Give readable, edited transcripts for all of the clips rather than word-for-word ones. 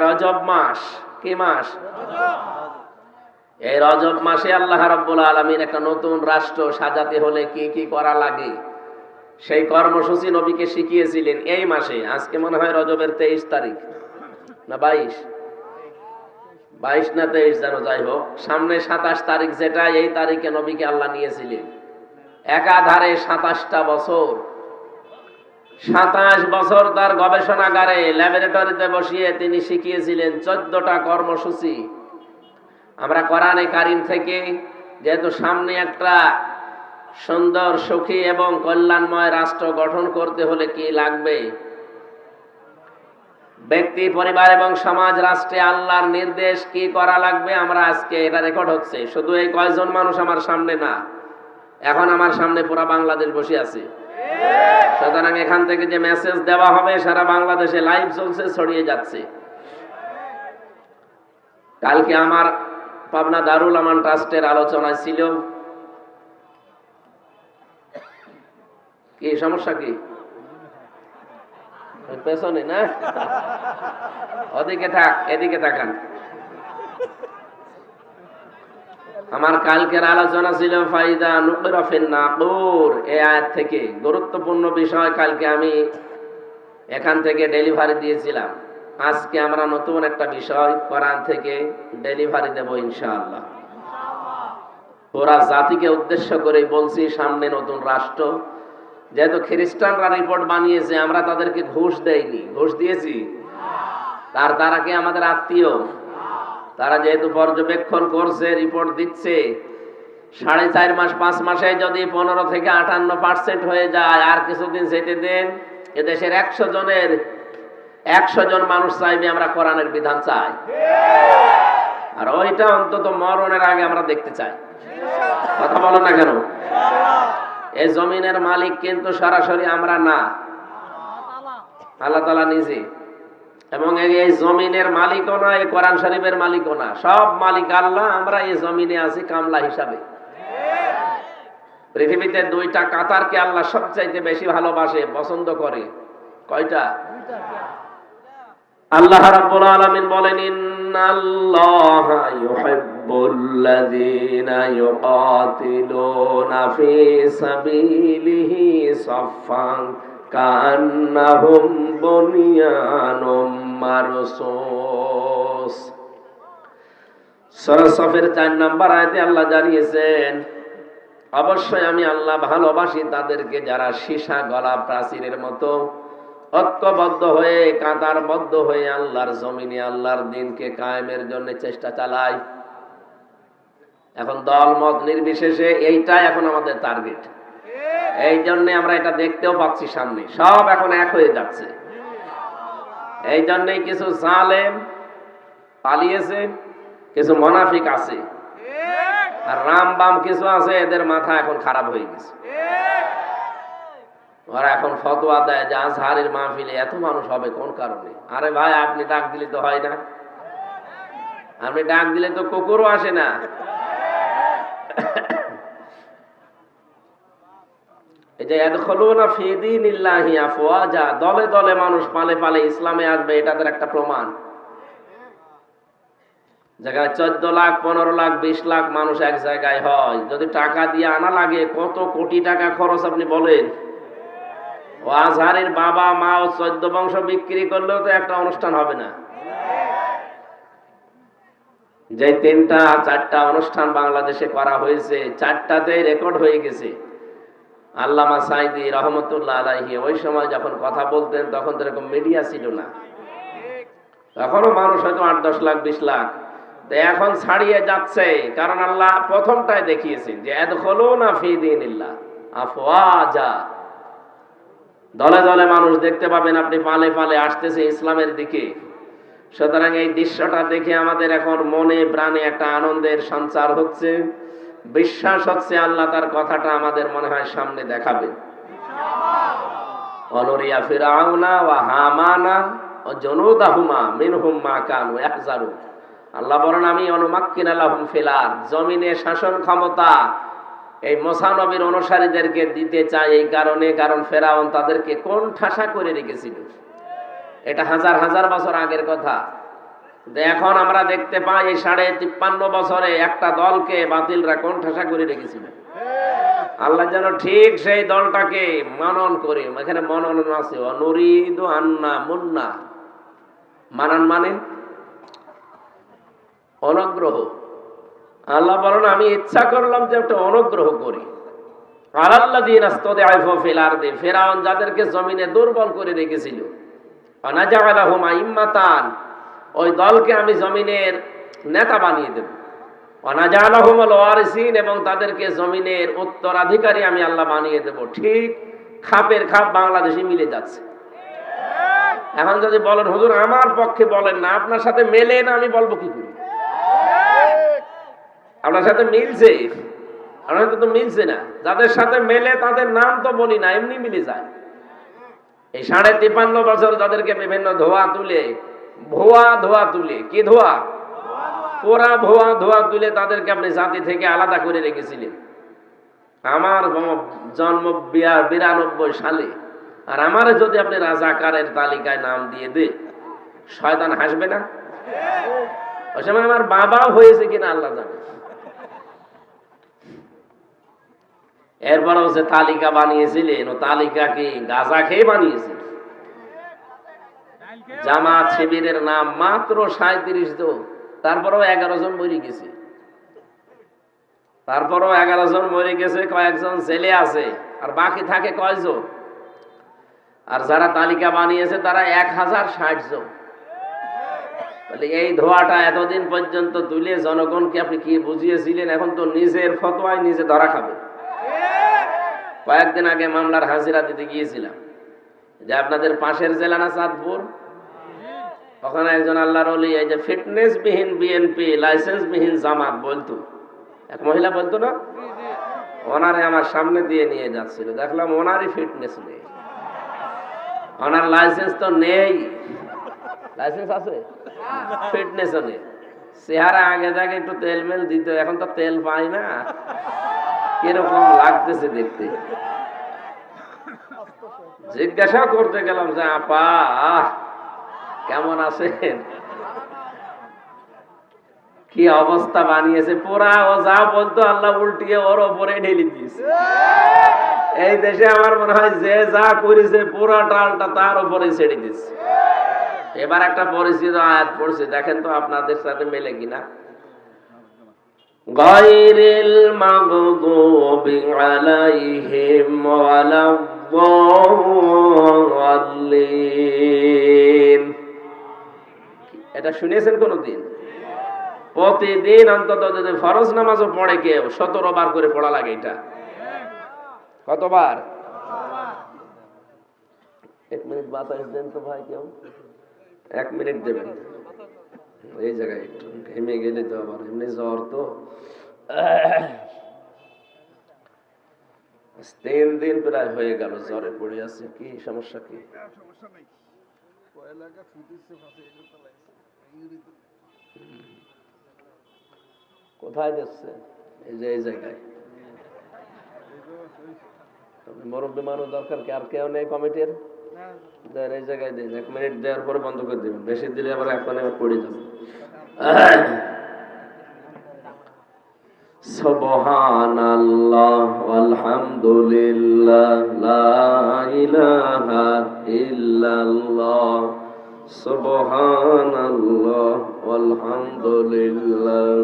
রজব মাস কি মাস? এই রজব মাসে আল্লাহ রাব্বুল আলামিন একটা নতুন রাষ্ট্র সাজাতে হলে কি কি করা লাগে সেই কর্মসূচি নবীকে শিখিয়েছিলেন এই মাসে। আজকে মনে হয় রজবের 23 তারিখ না 22 না 23 যেন, যাই হোক সামনে 27 তারিখ, যেটা এই তারিখে নবীকে আল্লাহ নিয়েছিলেন। একাধারে 27টা বছর, 27 বছর তার গবেষণাগারে ল্যাবরেটরিতে বসিয়ে তিনি শিখিয়েছিলেন 14টা কর্মসূচি। আমরা কোরআনে কারীম থেকে, যেহেতু সামনে একটা সুন্দর, সুখী এবং কল্যাণময় রাষ্ট্র গঠন করতে হলে কি লাগবে, ব্যক্তি, পরিবার এবং সমাজ রাষ্ট্রে আল্লাহর নির্দেশ কি করা লাগবে, আমরা আজকে এটা রেকর্ড হচ্ছে। শুধু এই কয়জন মানুষ আমার সামনে না, এখন আমার সামনে পুরো বাংলাদেশ বসে আছে। সুতরাং এখান থেকে যে মেসেজ দেওয়া হবে সারা বাংলাদেশে লাইভ চলছে, ছড়িয়ে যাচ্ছে। কালকে আমার পাবনা দারুল আমান ট্রাস্টের আলোচনা ছিল। কি সমস্যা? কি পেছনে না? ওদিকে থাক, এদিকে তাকান। আমার কালকের আলোচনা ছিল ফাইদা নুকিরা ফিন নাকুর, এই আয়াত থেকে গুরুত্বপূর্ণ বিষয় কালকে আমি এখান থেকে ডেলিভারি দিয়েছিলাম। আজকে আমরা নতুন একটা বিষয় কোরআন থেকে ডেলিভারি দেব ইনশাআল্লাহ। পুরা জাতিকে উদ্দেশ্য করে বলছি, সামনে নতুন রাষ্ট্র। যেহেতু খ্রিস্টানরা রিপোর্ট বানিয়েছে, আমরা তাদেরকে ঘুষ দেইনি। ঘুষ দিয়েছি? তারা কি আমাদের আত্মীয়? তারা যেহেতু পর্যবেক্ষণ করছে, রিপোর্ট দিচ্ছে, 4.5 মাস 5 মাসে যদি 15 থেকে 58% হয়ে যায়, আর কিছুদিন যেতে দেন, এদেশের 100 জন মানুষ চাইবে আমরা কোরআনের বিধান চাই। আর ওইটা অন্তত মরণের আগে আমরা দেখতে চাই। কথা বলো না কেন? এই জমিনের মালিক কিন্তু সরাসরি আমরা না, আল্লাহ তাআলা নিজে। এবং এই জমিনের মালিকও না, এই কোরআন শরীফের মালিকও না, সব মালিক আল্লাহ। আমরা এই জমিনে আছি কামলা হিসাবে। পৃথিবীতে 2টা কাতারকে আল্লাহ সবচাইতে বেশি ভালোবাসে, পছন্দ করে। কয়টা? আল্লাহ রাব্বুল আলামিন বলেন, ইন্নাল্লাহা ইউহিব্বুল্লাযীনা ইউকাতিলুনা ফী সাবিলিহি সাফফান কান্নাহুম বুনিয়ানুম মারসুস। সূরা সফের 4 নম্বর আয়াতে আল্লাহ জানিয়েছেন, অবশ্যই আমি আল্লাহ ভালোবাসি তাদেরকে যারা সীসা গলা প্রাচীরের মতো ঐক্যবদ্ধ হয়ে, কাতারবদ্ধ হয়ে আল্লাহর জমিনে আল্লাহর দ্বীনকে কায়েমের জন্য চেষ্টা চালায়। এখন দল মত নির্বিশেষে এইটাই এখন আমাদের টার্গেট। এই জন্য আমরা এটা দেখতেও পাচ্ছি, সামনে সব এখন এক হয়ে যাচ্ছে। এই জন্যই কিছু জালেম পালিয়েছে, কিছু মুনাফিক আছে, আর রামবাম কিছু আছে, এদের মাথা এখন খারাপ হয়ে গেছে। ওরা এখন ফতোয়া দেয় যে আজহারের মাহফিলে এত মানুষ হবে কোন কারণে? আরে ভাই, আপনি ডাক দিলে তো হয় না, আপনি ডাক দিলে তো কুকুরও আসে না। এই যে ইয়াদখুলুনা ফি দীনিল্লাহি আফওয়াজা, দলে দলে মানুষ পালে পালে ইসলামে আসবে, এটা তার একটা প্রমাণ। জায়গায় 14 লাখ 15 লাখ 20 লাখ মানুষ এক জায়গায় হয়, যদি টাকা দিয়ে আনা লাগে, কত কোটি টাকা খরচ আপনি বলেন। ও আজহারের বাবা মা ও 14 বংশ বিক্রি করলেও তো একটা অনুষ্ঠান হবে না। যে 3টা 4টা অনুষ্ঠান বাংলাদেশে করা হয়েছে, 4টাতেই রেকর্ড হয়ে গেছে। আল্লামা সাঈদী রহমতুল্লাহ আলাইহি ওই সময় যখন কথা বলতেন, তখন তো এরকম মিডিয়া ছিল না। তখনও মানুষ হয়তো 8-10 লাখ 20 লাখ। এখন ছাড়িয়ে যাচ্ছে, কারণ আল্লাহ প্রথমটায় দেখিয়েছেন যে ইয়াদখুলুনা ফি দীনিল্লাহ আফওয়াজা, দলে দলে মানুষ দেখতে পাবেন আপনি, পালে পালে আসতেছে ইসলামের দিকে। সুতরাং এই দৃশ্যটা দেখে আমাদের এখন মনে প্রাণে একটা আনন্দের সঞ্চার হচ্ছে, বিশ্বাস হচ্ছে আল্লাহ তার কথাটা আমাদের মনে হয় সামনে দেখাবে। অনুরিয়া ফিরাউনা ওয়া হামানা ও জুনুদাহুমা মিনহুম মা কানু ইয়াহজারুন। আল্লাহ বলেন, আমি অনুমাক্কিনা লাহুম ফিল আরদ, জমিনে শাসন ক্ষমতা এই মুসা নবীর অনুসারীদেরকে দিতে চাই। এই কারণ ফেরাউন তাদেরকে কোন ঠাসা করে রেখেছিল। এটা হাজার হাজার বছর আগের কথা। এখন আমরা দেখতে পাই এই 53 বছরে একটা দলকে বাতিলরা কোণঠাসা করে রেখেছিল। আল্লাহ যেন ঠিক সেই দলটাকে মানন করে, এখানে মনন আছে, অনুরিদু আন্না মুন্না, মানান মানে অনুগ্রহ। আল্লাহ বলেন আমি ইচ্ছা করলাম যে একটা অনুগ্রহ করি। আলাল্লাযীনা ইসতাদআফু ফিল আরদি, ফিরআউন যাদেরকে জমিনে দুর্বল করে রেখেছিল, আনাজালাহুম আইম্মাতান, ওই দলকে আমি জমিনের নেতা বানিয়ে দেব। অনাজালাহুমুল ওয়ারিসিন, এবং তাদেরকে জমিনের উত্তরাধিকারী আমি আল্লাহ বানিয়ে দেব। ঠিক খাপের খাপ বাংলাদেশে মিলে যাচ্ছে। এখন যদি বলেন হুজুর আমার পক্ষে বলেন না, আপনার সাথে মেলে না, আমি বলবো কি করে? আপনার সাথে মিলছে? আপনার সাথে তো মিলছে না। যাদের সাথে মেলে তাদের নাম তো বলি না, এমনি মিলে যায়। এই 53 বছর যাদেরকে বিভিন্ন ধোয়া তুলে, ভুয়া ধোয়া তুলে, কি ধোয়া? পুরা ভুয়া ধোয়া তুলে তাদেরকে আপনি জাতি থেকে আলাদা করে রেখেছিলেন। আমার জন্ম 92 সালে, আর আমারে যদি আপনি রাজাকারের তালিকায় নাম দিয়ে দে, শয়তান হাসবে না? ওই সময় আমার বাবাও হয়েছে কিনা আল্লাহ জানে। এরপরে হচ্ছে তালিকা বানিয়েছিলেন, ও তালিকা কি গাঁজা খেয়ে বানিয়েছিলেন? জামাত শিবিরের নাম মাত্র 37 জন, তারপরেও 11 জন মরে গেছে। তারপরেও 11 জন মরে গেছে, কয়েকজন ছেলে আছে, আর বাকি থাকে কয়জন? আর যারা তালিকা বানিয়েছে তারা 1060 জন। তাহলে এই ধোয়াটা এতদিন পর্যন্ত তুলে জনগণকে আপনি কি বুঝিয়েছিলেন? এখন তো নিজের ফতোয়ায় নিজে ধরা খাবে। কয়েকদিন আগে মামলার হাজিরা দিতে গিয়েছিলাম, যে আপনাদের পাশের জেলা না চাঁদপুর, ওখানে একজন আল্লাহর ওলি, এই যে ফিটনেস বিহীন বিএনপি, লাইসেন্স বিহীন জামাত বলতো, এক মহিলা বলতো না, ওনারে আমার সামনে দিয়ে নিয়ে যাচ্ছিল। দেখলাম ওনারই ফিটনেস নেই, ওনার লাইসেন্স তো নেই। লাইসেন্স আছে, ফিটনেসও নেই। চেহারা আগে যাকে একটু তেল মেল দিত, এখন তো তেল পাই না, কিরকম লাগতেছে দেখতে। জিজ্ঞাসা করতে গেলাম যে আপা কেমন আছেন, কি অবস্থা বানিয়েছে পুরা। ও যা বলতো আল্লাহ উল্টিয়ে ওর ওপরে ঢেলে দিয়েছে। এই দেশে আমার মনে হয় যে যা করেছে পুরা টালটা তার উপরে ছেড়ে দিচ্ছে। এবার একটা পরিচিত আয়াত পড়ছে, দেখেন তো আপনাদের সাথে মেলে কিনা। গায়রিল মাগদুবি আলাইহিম ওয়ালাদ-দাল্লিন। এটা শুনেছেন কোনদিন? প্রতিদিন অন্তত যদি ফরজ নামাজও পড়ে কেউ 17 বার করে পড়া লাগে। এটা কতবার? 1 মিনিট বাতাস দেন তো ভাই, কেউ 1 মিনিট দেবেন। এই জায়গায় একটু ঘেমে গেলে তো আবার এমনি জ্বর, তো 3 দিন প্রায় হয়ে গেল জ্বরে পড়ে আছে। কি সমস্যা? কি কোথায় দিচ্ছে? এই যে এই জায়গায় মুরব্বী মানুষ দরকার, আর কেউ নেই কমিটির? দেন এই জায়গায় দিন, 1 মিনিট দেওয়ার পরে বন্ধ করে দিবেন। বেশি দিলে আবার এখন পড়ে যাবে। সুবহানাল্লাহ আলহামদুলিল্লাহ লা ইলাহা ইল্লাল্লাহ সুবহানাল্লাহ আলহামদুলিল্লাহ।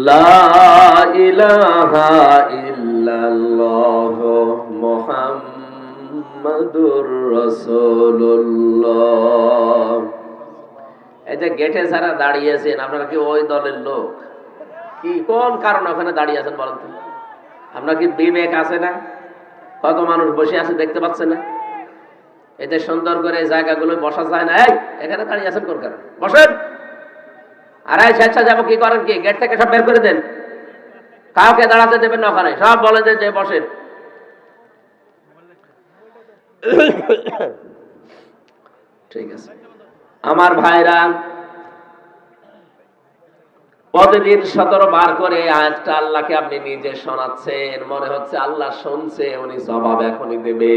লা ইলাহা ইল্লাল্লাহ মুহাম্মাদুর রাসূলুল্লাহ। এই যে গেটে যারা দাঁড়িয়েছেন, আপনারা কি ওই দলের লোক? কি কোন কারণে ওখানে দাঁড়িয়ে আছেন বলেন তো? আপনার কি বিবেক আছে না? কত মানুষ বসে আছে দেখতে পাচ্ছেন না? এতে সুন্দর করে জায়গাগুলো বসা যায় না? এই এখানে দাঁড়িয়ে আছেন কোন কারণে? বসেন। আর এই স্বেচ্ছা যাবো কি করেন? কি গেট থেকে সব বের করে দেন, কাউকে দাঁড়াতে দেবেন না ওখানে, সব বলে দেন যে বসেন। ঠিক আছে আমার ভাইরা, প্রতিদিন 17 বার করে আয়াতটা আল্লাহকে আপনি নিজে শোনাচ্ছেন, মনে হচ্ছে আল্লাহ শুনছে, উনি জবাব এখনই দেবে।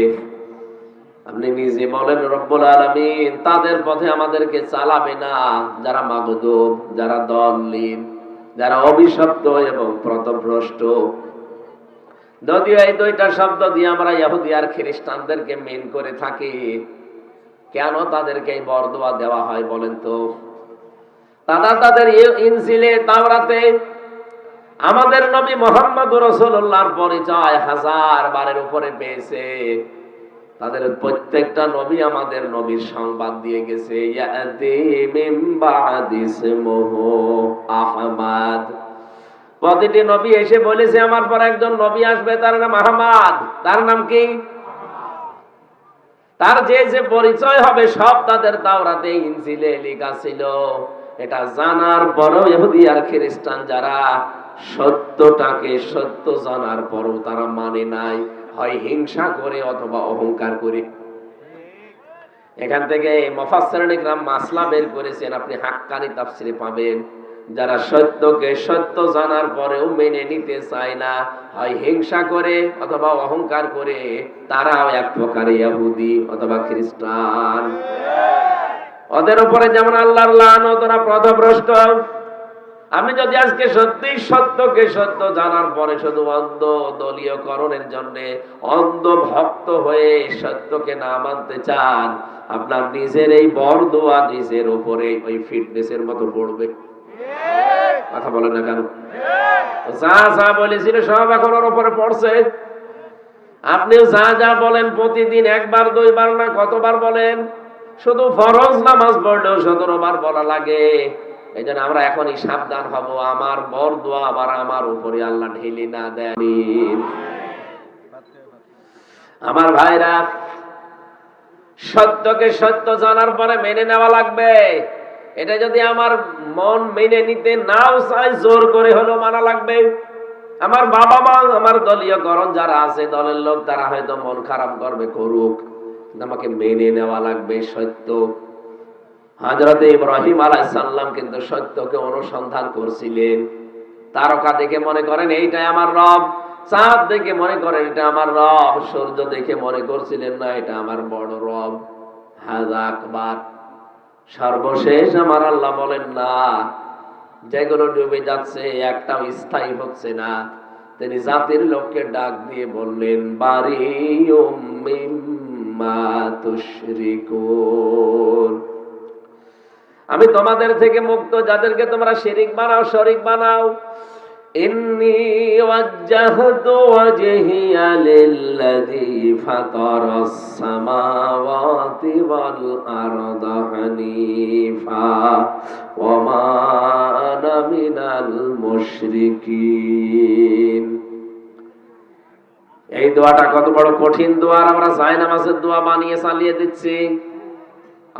আপনি নিজে বলেন রব্বুল আলামিন তাদের পথে আমাদেরকে চালাবে না যারা মাগদুব, যারা দলিল, যারা অভিশপ্ত এবং পথভ্রষ্ট। যদিও এই দুইটা শব্দ দিয়ে আমরা ইহুদি আর খ্রিস্টানদেরকে মেন করে থাকি, কেন তাদেরকে এই বরদোয়া দেওয়া হয় বলেন তো? তাদের ইনজিলে তাওরাতে আমাদের নবী মুহাম্মদ রাসূলুল্লাহর পরিচয় 1000 বারের উপরে পেয়েছে। তাদের প্রত্যেকটা নবী আমাদের নবীর সংবাদ দিয়ে গেছে, ইয়াতি মিন বাদি ইসমুহু আহমদ। প্রতিটি নবী এসে বলেছে আমার পর একজন নবী আসবে, তার নাম আহমদ। তার নাম কি? তার যে যে পরিচয় হবে সব তাদের তাওরাতে ইনজিলে লেখা ছিল। এটা জানার পরেও ইহুদি আর খ্রিস্টান যারা সত্যটাকে সত্য জানার পরও তারা মানে নাই, হয় হিংসা করে অথবা অহংকার করে। এখান থেকে মুফাসসিরিন ইকরাম মাসলা বের করেছেন, আপনি হাক্কানি তাফসিরে পাবেন। যারা সত্যকে সত্য জানার পরেও মেনে নিতে চায় না, হয় হিংসা করে অথবা অহংকার করে, তারাও এক প্রকার ইহুদি অথবা খ্রিস্টান। ওদের উপরে যেমন আল্লাহর লানত, ওরা পথভ্রষ্ট। আমি যদি আজকে সত্যি সত্যকে সত্য জানার পরে শুধু অন্ধ দলীয়করণের জন্য অন্ধ ভক্ত হয়ে সত্যকে না মানতে চান, আপনার নিজের এই বরদোয়া নিজের উপরে ওই ফিটনেসের মতো পড়বে। কথা বলেন না কেন? যা যা বলেছিল সব এখন ওর উপরে পড়ছে। আপনিও যা যা বলেন প্রতিদিন একবার দুইবার না কতবার বলেন, শুধু ফরজ নামাজ পড়লেও 17 বার বলা লাগে। এই জন্য আমরা এখনই সাবধান হব, আমার বরদোয়া আবার আমার উপরে আল্লাহ ঢেলে না দেন। আমার ভাইরা, সত্যকে সত্য জানার পরে মেনে নেওয়া লাগবে। এটা যদি আমার মন মেনে নিতে নাও চায়, জোর করে হলেও মানা লাগবে। আমার বাবা মা, আমার দলীয়করণ যারা আছে, দলের লোক, তারা হয়তো মন খারাপ করবে, করুক, আমাকে মেনে নেওয়া লাগবে সত্য। হযরত ইব্রাহিম আলাইহিস সালাম কিন্তু সত্যকে অনুসন্ধান করছিলেন। তারকা দেখে মনে করেন এইটাই আমার রব, চাঁদ দেখে মনে করেন এটা আমার রব, সূর্য দেখে মনে করছিলেন না এটা আমার বড় রব। হাযা আকবার। সর্বশেষ আমার আল্লাহ বলেন না, যেগুলো ডুবে যাচ্ছে একটাও স্থায়ী হচ্ছে না। তিনি জাতির লোককে ডাক দিয়ে বললেন, বারিউম মিম্মা তুশরিকুন, আমি তোমাদের থেকে মুক্ত যাদেরকে তোমরা শিরিক বানাও, শরীক বানাও। ইন্নী ওয়াজ্জাহতু ওয়াজহিয়া লিল্লাযী ফাতারাস সামাওয়াতি ওয়াল আরদা হানিফা ওয়া মা আনা মিনাল মুশরিকিন। এই দোয়াটা কত বড় কঠিন দোয়া, আমরা জায়নামাজের দোয়া বানিয়ে চালিয়ে দিচ্ছি।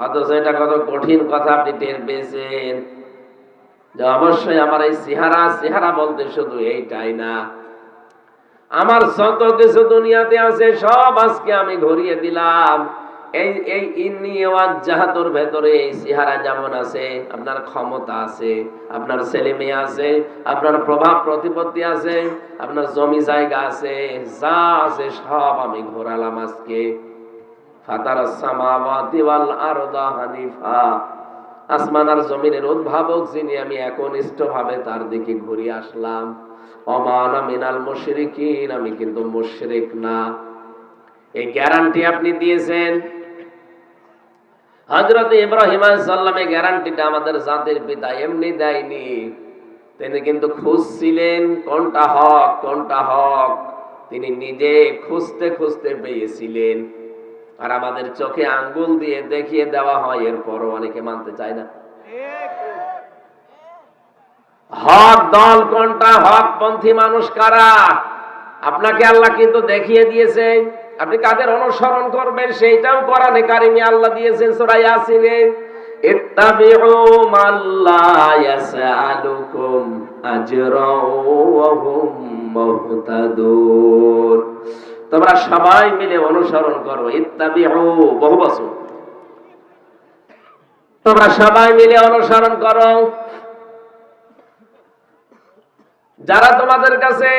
অথচ এটা কত কঠিন কথা আপনি টের পেয়েছেন। যে অবশ্যই আমার এই চেহারা বলতে শুধু এইটাই না, আমার যত কিছু দুনিয়াতে আছে সব আজকে আমি ঘুরিয়ে দিলাম। এই ইন্নী ওয়াজ্জাহতুর ভেতরে এই চেহারা যেমন আছে, আপনার ক্ষমতা আছে, আপনার ছেলে মেয়ে আছে, আপনার প্রভাব প্রতিপত্তি আছে, আপনার জমি জায়গা আছে, যা আছে সব আমি ঘোরালাম আজকে। ফাতারাস সামাওয়াতি ওয়াল আরদা হানিফা, আসমান আর জমিনের উদ্ভাবক যিনি, আমি একনিষ্ঠভাবে তার দিকে ঘুরে আসলাম। ওমা আনা মিনাল মুশরিকিন, আমি কিন্তু মুশরিক না। এই গ্যারান্টি আপনি দিয়েছেন। হযরত ইব্রাহিম আলাইহিস সালাম এই গ্যারান্টিটা আমাদের জাতির পিতা এমনি দেয়নি। তিনি কিন্তু খুঁজছিলেন কোনটা হক কোনটা হক, তিনি নিজে খুঁজতে খুঁজতে পেয়েছিলেন। আর আমাদের চোখে আঙ্গুল দিয়ে দেখিয়ে দেওয়া হয়, এরপরও অনেকে মানতে চায় না। হক দল কোনটা, হকপন্থী মানুষ কারা, আপনাকে আল্লাহ কিন্তু দেখিয়ে দিয়েছে। আপনি কাদের অনুসরণ করবেন সেইটাও কোরআনে কারিমে আল্লাহ দিয়েছেন সূরা ইয়াসিনে, ইত্তাবিউ মাল্লা ইয়াসআলুকুম আজরা ওয়া হুম মুহতাদুন। তোমরা সবাই মিলে অনুসরণ করো, ইত্তাবিউ বহু বছর, তোমরা সবাই মিলে অনুসরণ করো যারা তোমাদের কাছে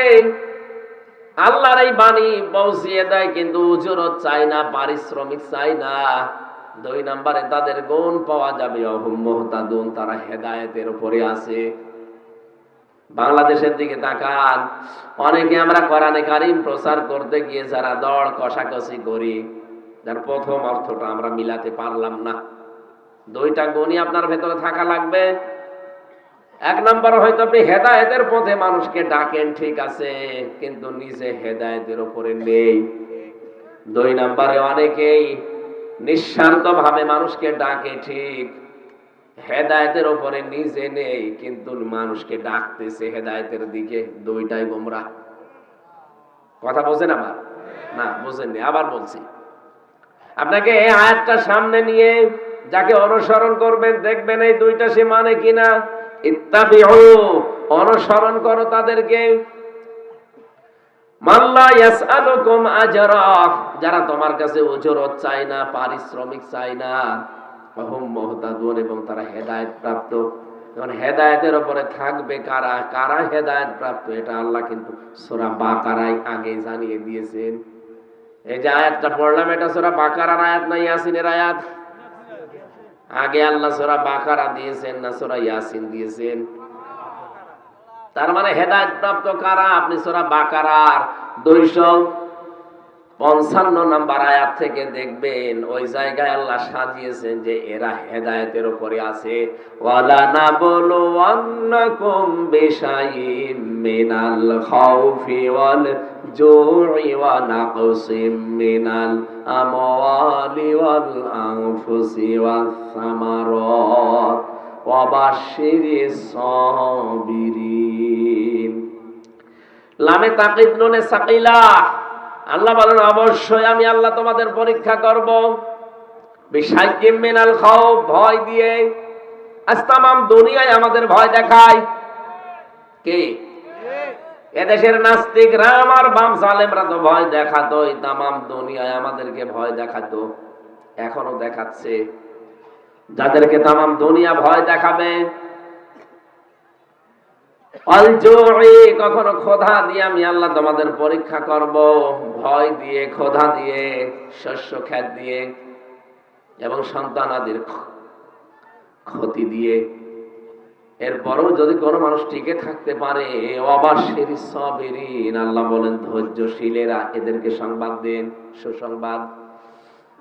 আল্লাহর এই বাণী পৌঁছিয়ে দেয় কিন্তু উজরত চাই না, পারিশ্রমিক চাই না, 2 নম্বরে তাদের গুণ পাওয়া যাবে অহুম মুহতাদুন, তারা হেদায়েতের উপরে আছে। বাংলাদেশের দিকে তাকান, অনেকে আমরা কোরআনে কারীম প্রচার করতে গিয়ে যারা দড় কষাকষি করি, যার প্রথম অর্থটা আমরা মিলাতে পারলাম না। 2টা গুণই আপনার ভেতরে থাকা লাগবে। 1 নম্বর, হয়তো আপনি হেদায়েতের পথে মানুষকে ডাকেন, ঠিক আছে, কিন্তু নিজে হেদায়েতের উপরে নেই। 2 নম্বরে, অনেকেই নিঃস্বার্থভাবে মানুষকে ডাকে ঠিক, হেদায়েতের উপরে নিজে নেই, কিন্তু মানুষকে ডাকতেছে হেদায়েতের দিকে। 2টাই গোমরাহ। কথা বোঝেন আমার? না, বোঝেননি, আবার বলছি। আপনাকে এই আয়াতটা সামনে নিয়ে যাকে অনুসরণ করবেন, দেখবেন এই 2টা সে মানে কিনা। ইত্তাবিউ, অনুসরণ করো তাদেরকে। মাল্লা ইয়াসআলুকুম আজরা, যারা তোমার কাছে উজরত চায় না, পারিশ্রমিক চায় না। অহুম মুহতাদুন, এবং তারা হেদায়েত প্রাপ্ত। এখন হেদায়েতের উপরে থাকবে কারা, কারা হেদায়েত প্রাপ্ত, এটা আল্লাহ কিন্তু সূরা বাকারায় আগে জানিয়ে দিয়েছেন। এই যে আয়াতটা পড়লাম, এটা সূরা বাকারার আয়াত না ইয়াসিনের আয়াত? আগে আল্লাহ সূরা বাকারা দিয়েছেন না সূরা ইয়াসিন দিয়েছেন? তার মানে হেদায়েত প্রাপ্ত কারা? আপনি সূরা বাকারার 255 নম্বর আয়াত থেকে দেখবেন, ওই জায়গায় আল্লাহ সাজিয়েছেন যে এরা হেদায়েতের উপরে আছে। ওয়ালা নাবলুওয়ান্নাকুম বিশাইইম মিনাল খাউফি ওয়াল জুই ওয়া নাকসিম মিনাল আমওয়ালি ওয়াল আনফুসি ওয়াস সামারাত ওয়া বাশশিরিস সাবিরিন। লামে তাকিদ নুনে সাকিলা, আল্লাহ বলেন অবশ্যই আমি আল্লাহ তোমাদের পরীক্ষা করব। বিশাইয়্যিম মিনাল খাউফ, ভয় দিয়ে। আজ তামাম দুনিয়ায় আমাদের ভয় দেখায় কে? এদেশের নাস্তিকরা, আমার বাম জালেমরা তো ভয় দেখাতোই, তামাম দুনিয়ায় আমাদেরকে ভয় দেখাতো, এখনো দেখাচ্ছে। যাদেরকে তামাম দুনিয়া ভয় দেখাবে, কখনো ক্ষুধা দিয়ে আমি আল্লাহ তোমাদের পরীক্ষা করব, ভয় দিয়ে, ক্ষুধা দিয়ে, শস্য ক্ষেত দিয়ে, এবং সন্তানাদির ক্ষতি দিয়ে। এরপরও যদি কোনো মানুষ টিকে থাকতে পারে, ওয়াবাশশিরিস সাবিরিন, আল্লাহ বলেন ধৈর্যশীলেরা, এদেরকে সংবাদ দেন, সুসংবাদ।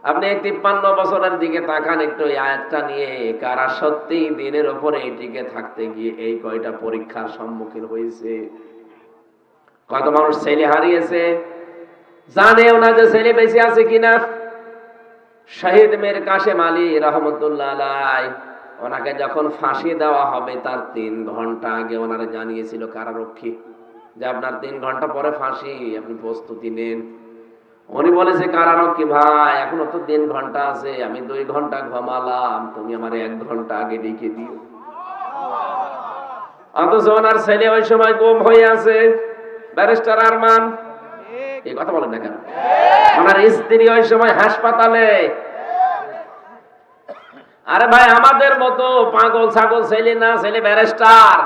আপনি 53 বছরের দিকে তাকান একটু, এই আয়াতটা নিয়ে কারা সত্যি দিনের উপরে টিকে থাকতে গিয়ে এই কয়টা পরীক্ষার সম্মুখীন হয়েছে। কত মানুষ ছেলে হারিয়েছে, জানেও না যে ছেলে বেঁচে আছে কিনা। শহীদ মীর কাসেম আলী রহমতুল্লাহ আলাইহি, ওনাকে যখন ফাঁসি দেওয়া হবে তার 3 ঘন্টা আগে ওনারে জানিয়েছিল কারারক্ষী যে আপনার 3 ঘন্টা পরে ফাঁসি, আপনি প্রস্তুতি নেন। উনি বলেছে, কারারক্ষী ভাই, এখনো তো 3 ঘন্টা আছে, আমি 2 ঘন্টা ঘুমালাম, তুমি আমার 1 ঘন্টা আগে ডেকে দিও। অথচ ওনার ছেলে ওই সময় গুম হয়ে আছে, ব্যারিস্টার আরমান। এই কথা বলেন না কেন? ওনার স্ত্রী ওই সময় হাসপাতালে। আরে ভাই, আমাদের মতো পাগল ছাগল ছেলে না, ছেলে ব্যারিস্টার।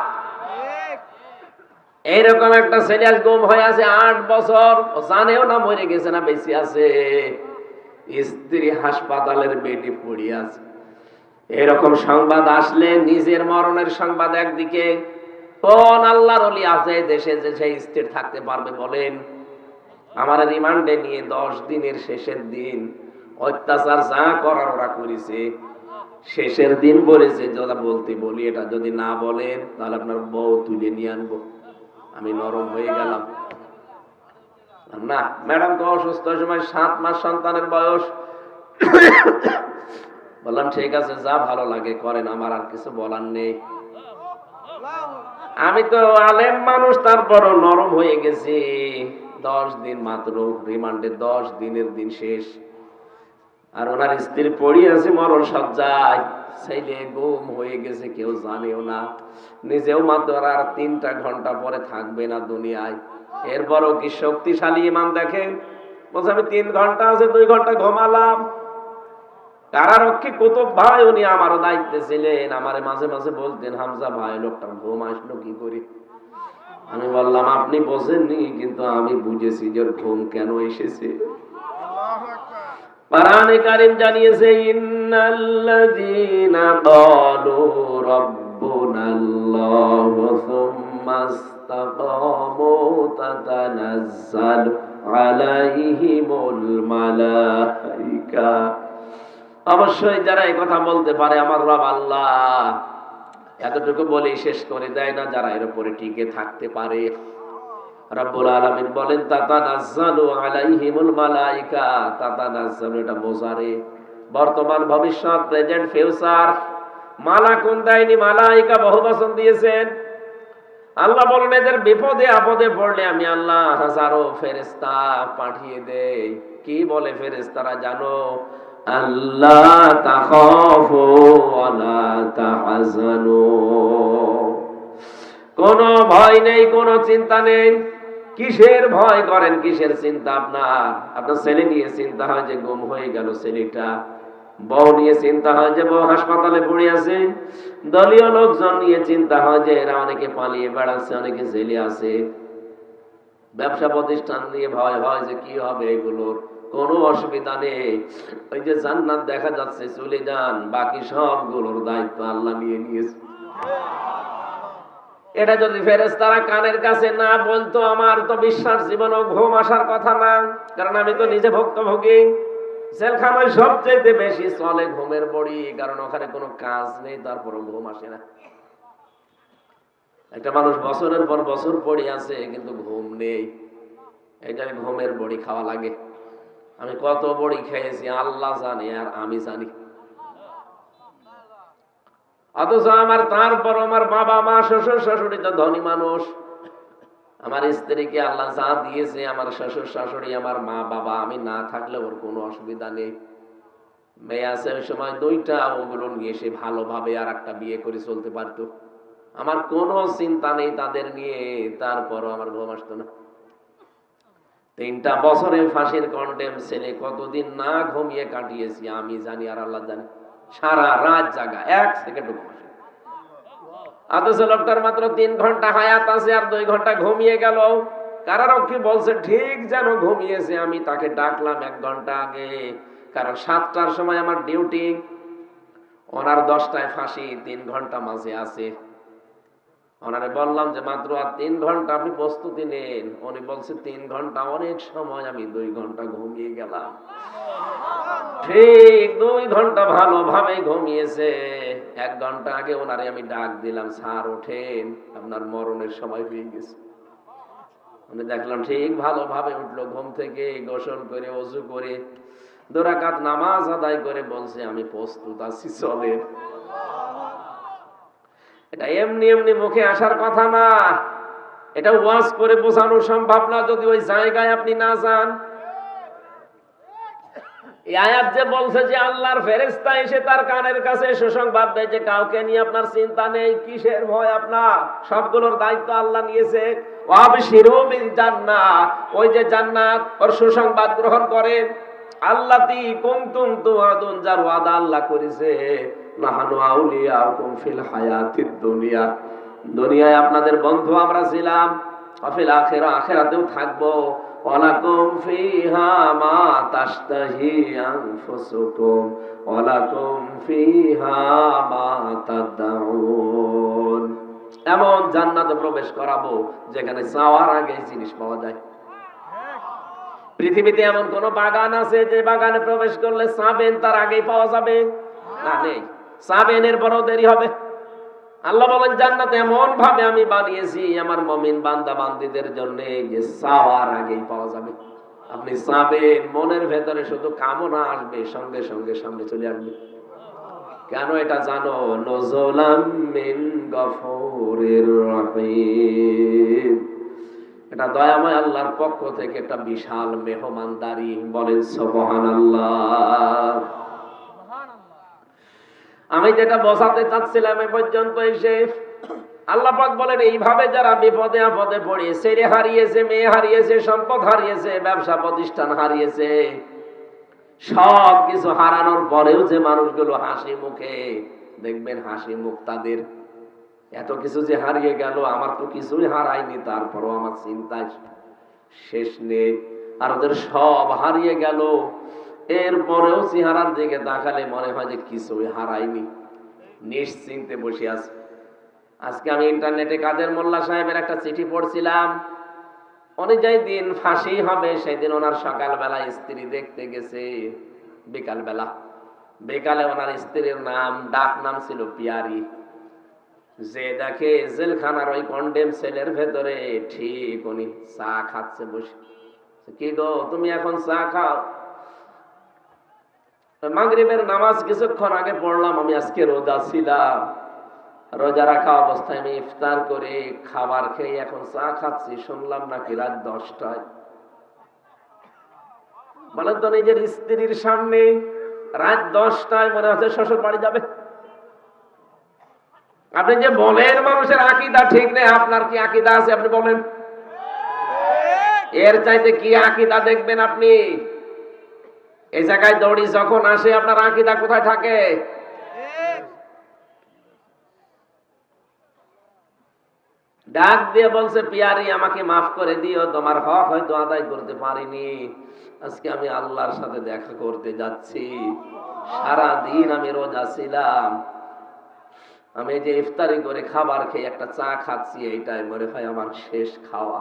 এইরকম একটা ছেলে আজ গুম হয়ে আছে 8 বছর, ও জানেও না মরে গেছে না বেঁচে আছে, স্ত্রী হাসপাতালের বেডে পড়ে আছে। এরকম সংবাদ আসলে নিজের মরণের সংবাদ একদিকে, কোন আল্লাহর ওলি আছে দেশে যে সেই স্থির থাকতে পারবে বলেন? আমার রিমান্ডে নিয়ে 10 দিনের শেষের দিন অত্যাচার যা করার ওরা করেছে, শেষের দিন বলেছে যারা বলতে বলি, এটা যদি না বলেন তাহলে আপনার বউ তুলে নিয়ে আনবো। আমি নরম হয়ে গেলাম। না, ম্যাডাম তো অসুস্থ, সময় 7 মাস সন্তানের বয়স। বললাম ঠিক আছে, যা ভালো লাগে করেন, আমার আর কিছু বলার নেই। আমি তো আলেম মানুষ, তারপরও নরম হয়ে গেছি। 10 দিন মাত্র রিমান্ডে, 10 দিনের দিন শেষ। আর ওনার স্ত্রী পড়ে আছে মরণ সজ্জায়, ছেলে গুম হয়ে গেছে, কেউ জানেও না, নিজেও মাত্র আর 3টা ঘন্টা পরে থাকবে না দুনিয়ায়। এরপরও কি শক্তিশালী ইমান দেখেন, বলছে আমি 3 ঘন্টা আছে, 2 ঘন্টা ঘুমালাম। কারারক্ষী কুতুব ভাই, উনি আমারও দায়িত্বে ছিলেন, আমারে মাঝে মাঝে বলতেন, হামজা ভাই, লোকটার ঘুম আসলো কি করি। আমি বললাম আপনি বোঝেননি, কিন্তু আমি বুঝেছি যে ঘুম কেন এসেছে। কোরআনে কারীম জানিয়েছে, ইন্নাল্লাযীনা ক্বালু রাব্বুনাল্লাহু সুম্মা ইসতাকামু তাতানাজ্জালু আলাইহিমুল মালায়েকা। অবশ্যই যারা এই কথা বলতে পারে আমার রব আল্লাহ, এতটুকু বলে শেষ করে দেয় না, যারা এর উপরে টিকে থাকতে পারে। রব্বুল আলামিন বলেন তাতানাজ্জালু আলাইহিমুল মালায়েকা। তাতানাজ্জালু এটা বোঝারে বর্তমান, ভবিষ্যৎ, প্রেজেন্ট, ফিউচার। মালাকুন দেয়নি, মালায়েকা বহুবচন দিয়েছেন। আল্লাহ বলেন এদের বিপদে আপদে পড়লে আমি আল্লাহ হাজারো ফেরেশতা পাঠিয়ে দেই। কি বলে ফেরেশতারা জানো? আল্লাহ তাখাফু ওয়া লা তাহজানু। কোনো ভয় নেই, কোনো চিন্তা নেই। কিসের ভয় করেন, কিসের চিন্তা? আপনার ছেলে নিয়ে চিন্তা হয় যে গুম হয়ে গেল ছেলেটা, বউ নিয়ে চিন্তা হয় যে বউ হাসপাতালে পড়ে আছে, দলীয় লোকজন নিয়ে চিন্তা হয় যে এরা অনেকে পালিয়ে বেড়াচ্ছে, অনেকে জেলে আছে, ব্যবসা প্রতিষ্ঠান নিয়ে ভয় হয় যে কি হবে এগুলোর। কোনো অসুবিধা নেই। ওই যে জান্নাত দেখা যাচ্ছে, চলে যান, বাকি সবগুলোর দায়িত্ব আল্লাহ নিয়ে নিয়েছে। এটা যদি ফেরেশতারা কানের কাছে না বলতো, আমার তো বিশ্বাস জীবনেও ঘুম আসার কথা না। কারণ আমি তো নিজে ভুক্তভোগী। জেলখানায় সবচেয়ে বেশি চলে ঘুমের বড়ি, কারণ ওখানে কোনো কাজ নেই, তারপরও ঘুম আসে না। একটা মানুষ বছরের পর বছর পড়ে আছে কিন্তু ঘুম নেই, এটা ঘুমের বড়ি খাওয়া লাগে। আমি কত বড়ি খেয়েছি আল্লাহ জানে, আর আমি জানি। অথচ তারপর আমার বাবা মা শ্বশুর শাশুড়ি তো ধনী মানুষ। আমার স্ত্রীকে আল্লাহ যা দিয়েছে, আমার শ্বশুর শাশুড়ি, আমার মা বাবা, আমি না থাকলে ওর কোনো অসুবিধা নেই। মেয়ে আছে ওই সময় দুইটা, ওগুলো নিয়ে সে ভালোভাবে আর একটা বিয়ে করে চলতে পারতো। আমার কোনো চিন্তা নেই তাদের নিয়ে, তারপরও আমার ঘুম আসতো না। 3টা বছরে ফাঁসির কন্ডেম ছেলে কতদিন না ঘুমিয়ে কাটিয়েছি আমি জানি, আর আল্লাহ জানি। সারা রাত জাগা, 1 সেকেন্ড ঘুম আসে। অথচ লোকটার মাত্র 3 ঘন্টা হায়াত আছে, আর 2 ঘন্টা ঘুমিয়ে গেল। কারারক্ষী বলছে ঠিক যেন ঘুমিয়েছে। আমি তাকে ডাকলাম 1 ঘন্টা আগে, কারণ 7টার সময় আমার ডিউটি, ওনার 10টায় ফাঁসি, 3 ঘন্টা মাঝে আছে। ওনারে বললাম যে মাত্র আর 3 ঘন্টা, আপনি প্রস্তুতি নেন। উনি বলছে 3 ঘন্টা অনেক সময়, আমি 2 ঘন্টা ঘুমিয়ে গেলাম। ঠিক 2 ঘন্টা ভালোভাবে ঘুমিয়েছে। 1 ঘন্টা আগে ওনারে আমি ডাক দিলাম, স্যার ওঠেন, আপনার মরণের সময় হয়ে গেছে। আমি দেখলাম ঠিক ভালোভাবে উঠলো ঘুম থেকে, গোসল করে ওযু করে 2 রাকাত নামাজ আদায় করে বলছে আমি প্রস্তুত আছি, চলে। এটা এমনি এমনি মুখে আসার কথা না, এটা ওয়াজ করে বোঝানো সম্ভব না যদি ওই জায়গায় আপনি না যান। এই আয়াত যে বলছে যে আল্লাহর ফেরেশতা এসে তার কানের কাছে সুসংবাদ দেয় যে কাউকে নিয়ে আপনার চিন্তা নেই, কিসের ভয় আপনার, সবগুলোর দায়িত্ব আল্লাহ নিয়েছে। ওয়াবশিরু বিল জান্নাহ, ওই যে জান্নাত, ওর সুসংবাদ গ্রহণ করেন। আল্লাতী কুনতুম তুআদুন, যার ওয়াদা আল্লাহ করেছে। নাহানু আউলিয়াকুম ফিল হায়াতিদ দুনিয়া, দুনিয়ায় আপনাদের বন্ধু আমরা ছিলাম, ফিল আখিরা, আখিরাতেও থাকবো। ওয়ালাকুম ফিহা মা তাশতাহি আনফুসুকুম ওয়ালাকুম ফিহা মা তাদউন। এমন জান্নাতে প্রবেশ করাবো যেখানে চাওয়ার আগে জিনিস পাওয়া যায়। পৃথিবীতে এমন কোন বাগান আছে যে বাগানে প্রবেশ করলে চাবেন তার আগেই পাওয়া যাবে? না, নেই। চাবেন এরপরও দেরি হবে। আল্লাহ বলেন জান্নাত এমন ভাবে আমি বানিয়েছি আমার মুমিন বান্দা বান্দীদের জন্য যে চাওয়ার আগেই পাওয়া যাবে। আপনি চাবেন, মনের ভেতরে শুধু কামনা আসবে, সঙ্গে সঙ্গে সামনে চলে আসবে। কেন এটা জানো? নজুলাম মিন গফুরির রহিম, এটা দয়াময় আল্লাহর পক্ষ থেকে একটা বিশাল মেহমানদারি। বলেন সুবহানাল্লাহ। আমি যেটা বোঝাতে চাচ্ছিলাম এ পর্যন্ত এসে, আল্লাহ পাক বলেন এইভাবে যারা বিপদে আপদে পড়ে, ছেলে হারিয়েছে, মেয়ে হারিয়েছে, সম্পদ হারিয়েছে, ব্যবসা প্রতিষ্ঠান হারিয়েছে, সব কিছু হারানোর পরেও যে মানুষগুলো হাসি মুখে, দেখবেন হাসি মুখ তাদের, এত কিছু যে হারিয়ে গেল, আমার তো কিছুই হারায়নি, তারপরও আমার চিন্তায় শেষ নেই। আর ওদের সব হারিয়ে গেল, এরপরেও চেহারার দিকে তাকালে মনে হয় যে কিছুই হারায়নি, নিশ্চিন্তে বসে আছে। আজকে আমি ইন্টারনেটে কাদের মোল্লা সাহেবের একটা চিঠি পড়ছিলাম। উনি যেই দিন ফাঁসি হবে সেই দিন ওনার সকালবেলা স্ত্রী দেখতে গেছে, বিকালবেলা। বিকালে ওনার স্ত্রীর নাম, ডাক নাম ছিল পিয়ারি। যে দেখে জেলখানার ওই কন্ডেম সেলের ভেতরে ঠিক উনি চা খাচ্ছে বসে। কি গো, তুমি এখন চা খাও? মাগরিবের নামাজ কিছুক্ষণ আগে পড়লাম, আমি আজকে রোজা ছিলাম, রোজা রাখা অবস্থায় আমি ইফতার করে খাবার খেয়ে এখন চা খাচ্ছি, শুনলাম নাকি রাত 10টায়। বলেন তো, নিজের স্ত্রীর সামনে রাত 10টায় মনে হচ্ছে শ্বশুর বাড়ি যাবে। আপনি যে বলেন মানুষের আকীদা ঠিক নেই, আপনার কি আকীদা আছে আপনি বলেন? এর চাইতে কি আকীদা দেখবেন আপনি? এই জায়গায় দড়ি যখন আসে আপনার আকীদা কোথায় থাকে? ডাক দিয়ে বলছে, পিয়ারি আমাকে মাফ করে দিও, তোমার হক হয়তো আদায় করতে পারিনি, আজকে আমি আল্লাহর সাথে দেখা করতে যাচ্ছি। সারা দিন আমি রোজা ছিলাম, আমি যে ইফতারি করে খাবার খেয়ে একটা চা খাচ্ছি, এইটাই মনে হয় আমার শেষ খাওয়া।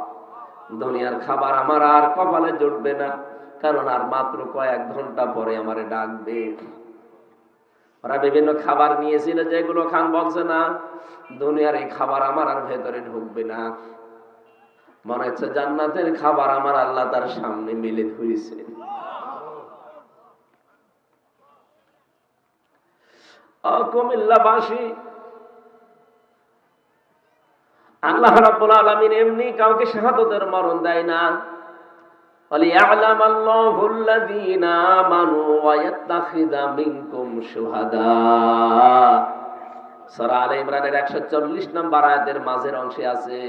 দুনিয়ার খাবার আমার আর কপালে জুটবে না, কারণ আর মাত্র কয়েক ঘন্টা পরে আমারে ডাকবে। ওরা বিভিন্ন খাবার নিয়েছিল, যেগুলো খান বলছে না, দুনিয়ার এই খাবার আমার আর ভেতরে ঢুকবে না। মনে হচ্ছে জান্নাতের খাবার আমার আল্লাহ তার সামনে মেলে ধরেছে। কুমিল্লাবাসী, আল্লাহ রাব্বুল আলামিন এমনি কাউকে শাহাদাতের মরণ দেয় না। وَلِيَعْلَمَ اللَّهُ الَّذِينَ آمَنُوا وَيَتَّخِذَ مِنكُمْ شُهَدَاءَ। সূরা আলে ইমরানের 140 নম্বর আয়াতের মাঝের অংশে আছে,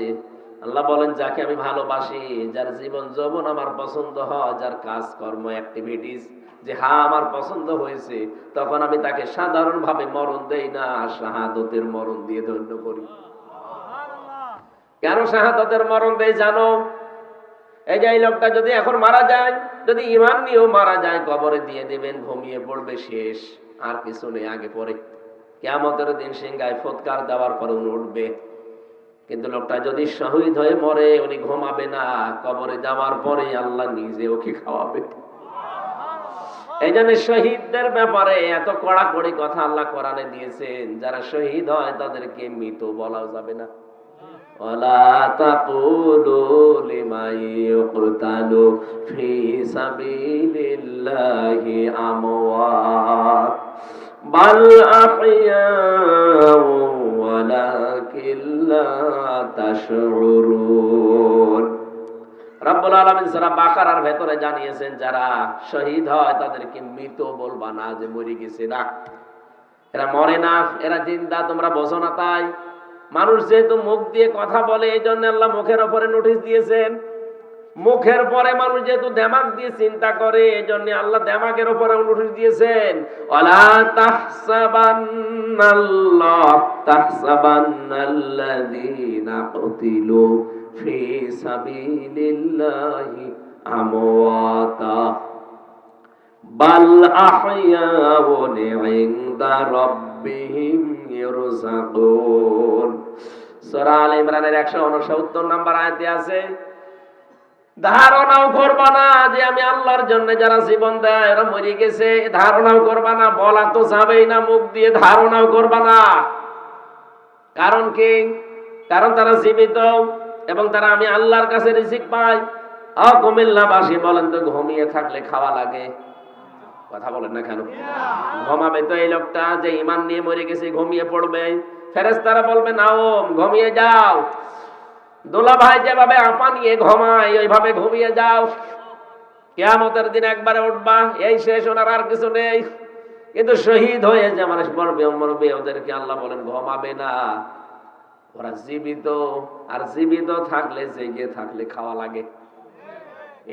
আল্লাহ বলেন, যাকে আমি ভালোবাসি, যার জীবন যৌবন আমার পছন্দ হয়, যার কাজ কর্ম অ্যাক্টিভিটিস যে হ্যাঁ আমার পছন্দ হয়েছে, তখন আমি তাকে সাধারণভাবে মরণ দেই না, শাহাদাতের মরণ দিয়ে ধন্য করি। কেন শাহাদাতের মরণ দেই জানো? এই যে এই লোকটা যদি এখন মারা যায়, যদি ঈমান নিয়েও মারা যায়, কবরে দিয়ে দেবেন, ঘুমিয়ে পড়বে, শেষ, আর কিছু নেই আগে পরে। কিয়ামতের দিন সিংহায় ফুৎকার দেওয়ার পরে উনি উঠবে। কিন্তু লোকটা যদি শহীদ হয়ে মরে, উনি ঘুমাবে না, কবরে যাওয়ার পরে আল্লাহ নিজে ওকে খাওয়াবে। এই জন্য শহীদদের ব্যাপারে এত কড়াকড়ি কথা আল্লাহ কোরআনে দিয়েছেন, যারা শহীদ হয় তাদেরকে মৃত বলাও যাবে না। وَلَا تَقُولُوا لِمَن يُقْتَلُ فِي سَبِيلِ اللَّهِ أَمْوَاتٌ بَلْ أَحْيَاءٌ وَلَكِنْ لَا تَشْعُرُونَ। রব্বুল আলামিন সূরা বাকারার ভেতরে জানিয়েছেন, যারা শহীদ হয় তাদেরকে মৃত বলবা না, যে মরে গেছে, না, এরা মরে না, এরা জিন্দা, তোমরা বোঝো না। তাই মানুষ যেহেতু মুখ দিয়ে কথা বলে, এই জন্য আল্লাহ মুখের উপরে নোটিশ দিয়েছেন। মুখের পরে মানুষ যেহেতু দিমাগ দিয়ে চিন্তা করে, এই জন্য আল্লাহ দিমাগের উপরে নোটিশ দিয়েছেন, ওয়ালা তাহসাবান্নাল্লাযীনা কুতিলু ফি সাবিলিল্লাহি আমওয়াতা বাল আহইয়াউন ইনদা রাব্বিহিম ইরযাকুন। সূরা আলে ইমরানের 169 নম্বর আয়াতে আছে, ধারণাও করবা না যে আমি আল্লাহর জন্য যারা জীবন দেয় এরা মরে গেছে, ধারণাও করবা না, বলা তো যাবেই না মুখ দিয়ে, ধারণাও করবা না। কারণ কি? কারণ তারা জীবিত এবং তারা আমি আল্লাহর কাছে রিজিক পাই। কুমিল্লাবাসী বলেন তো, ঘুমিয়ে থাকলে খাওয়া লাগে? কথা বলেন না কেন? ঘুমাবে তো এই লোকটা, যে ঈমান নিয়ে মরে গেছে, ঘুমিয়ে পড়বে। ফেরেশতারা বলবে, নাও ঘুমিয়ে যাও। দোলা ভাই যেভাবে আপা নিয়ে ঘুমায়, ওইভাবে ঘুমিয়ে যাও, কিয়ামতের দিন একবারে উঠবা, এই শেষ, ওনার আর কিছু নেই। কিন্তু শহীদ হয়ে যে মানুষ মরবে, ওদেরকে আল্লাহ বলেন ঘুমাবে না, ওরা জীবিত। আর জীবিত থাকলে, জেগে থাকলে খাওয়া লাগে।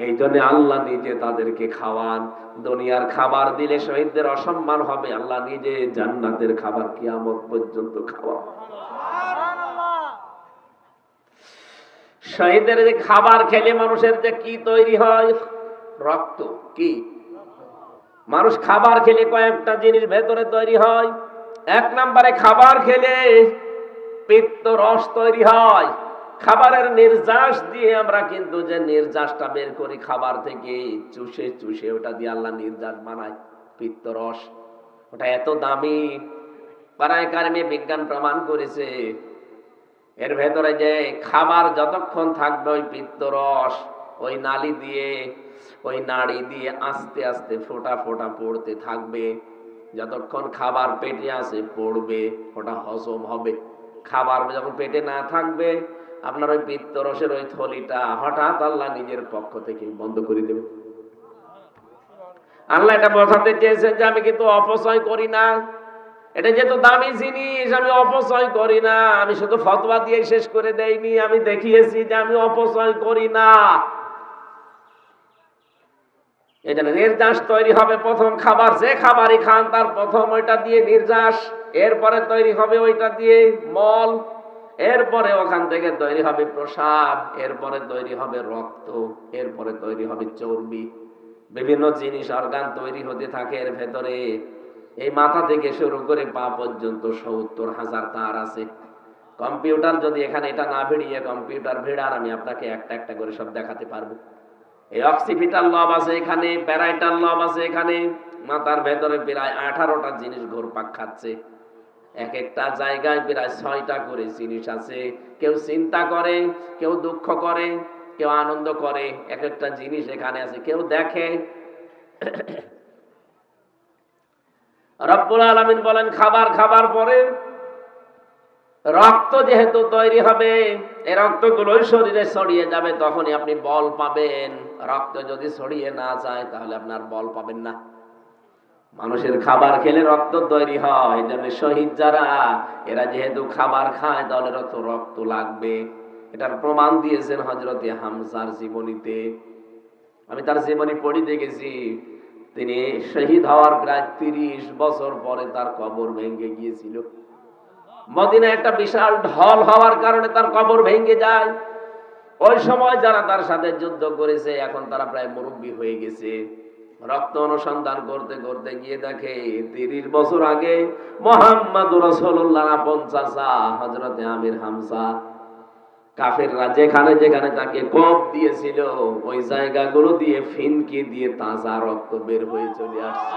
এই জন্য আল্লাহ নিজে তাদেরকে খাওয়ান। দুনিয়ার খাবার দিলে শহীদদের অসম্মান হবে, আল্লাহ নিজে জান্নাতের খাবার কিয়ামত পর্যন্ত খাওয়ান। শহীদের যে খাবার খেলে মানুষের যে কি তৈরি হয়, রক্ত। কি মানুষ খাবার খেলে কয়েকটা জিনিস ভেতরে তৈরি হয়। এক নম্বরে খাবার খেলে পিত্ত রস তৈরি হয়। খাবারের নির্যাস দিয়ে আমরা কিন্তু যে নির্যাসটা বের করি খাবার থেকে, চুষে চুষে ওটা দিয়ে আল্লাহ নির্যাস বানায় পিত্ত রস। ওটা এত দামি, পারায় কারণে বিজ্ঞান প্রমাণ করেছে এর ভেতরে যে খাবার যতক্ষণ থাকবে ওই পিত্ত রস ওই নালী দিয়ে, ওই নাড়ি দিয়ে আস্তে আস্তে ফোঁটা ফোঁটা পড়তে থাকবে। যতক্ষণ খাবার পেটে আসে পড়বে, ওটা হজম হবে। খাবার যখন পেটে না থাকবে, আপনার ওই পিত্ত রসের ওই থলিটা হঠাৎ আল্লাহ নিজের পক্ষ থেকে বন্ধ করে দেবে। আল্লাহ এটা বোঝাতে চেয়েছেন যে আমি কিন্তু অপচয় করি না। এটা যেহেতু দামি জিনিস, আমি অপচয় করি না। আমি শুধু ফতোয়া দিয়ে শেষ করে দেইনি, আমি দেখিয়েছি যে আমি অপচয় করি না। এটা নির্যাস তৈরি হবে প্রথম খাবার, যে খাবারই খান তার প্রথম ওইটা দিয়ে নির্যাস, এরপরে তৈরি হবে ওইটা দিয়ে মল, এরপরে ওখান থেকে তৈরি হবে প্রসাব, এরপরে তৈরি হবে রক্ত, এরপরে তৈরি হবে চর্বি। বিভিন্ন জিনিস অর্গান তৈরি হতে থাকে এর ভেতরে। এই মাথা থেকে শুরু করে পা পর্যন্ত ৭০,০০০ তার আছে। কম্পিউটার যদি এখানে এটা না ভিড়িয়ে কম্পিউটার ভিড়ার, আমি আপনাকে একটা একটা করে সব দেখাতে পারবো। এই অক্সিপিটাল লব আছে এখানে, প্যারাইটাল লব আছে এখানে। মাথার ভেতরে প্রায় 18টা জিনিস ঘুরপাক খাচ্ছে। এক একটা জায়গায় প্রায় 6টা করে জিনিস আছে। কেউ চিন্তা করে, কেউ দুঃখ করে, কেউ আনন্দ করে। এক একটা জিনিস এখানে আছে, কেউ দেখে। রব্বুল আলামিন বলেন খাবার খাবার পরে রক্ত যেহেতু তৈরি হবে, এই রক্তগুলোই শরীরে ছড়িয়ে যাবে, তখনই আপনি বল পাবেন। রক্ত যদি ছড়িয়ে না যায় তাহলে আপনার বল পাবেন না। মানুষের খাবার খেলে রক্ত তৈরি হয়, এই জন্য শহীদ যারা, এরা যেহেতু খাবার খায় তাহলে রক্ত লাগবে। এটার প্রমাণ দিয়েছেন হযরতে হামজার জীবনীতে। আমি তার জীবনী পড়ি দেখেছি, তিনি শহীদ হওয়ার প্রায় 30 বছর পরে তার কবর ভেঙে গিয়েছিল। মদিনায় একটা বিশাল ঢল হওয়ার কারণে তার কবর ভেঙে যায়। ওই সময় যারা তার সাথে যুদ্ধ করেছে এখন তারা প্রায় মুরব্বী হয়ে গেছে। রক্ত অনুসন্ধান করতে করতে গিয়ে দেখে 30 বছর আগে মুহাম্মদুর রাসূলুল্লাহ আপন চাচা হযরতে আমির হামজা, কাফেররা যেখানে যেখানে তাকে কোপ দিয়েছিল ওই জায়গাগুলো দিয়ে ফিনকি দিয়ে তাজা রক্ত বের হয়ে চলে আসছে।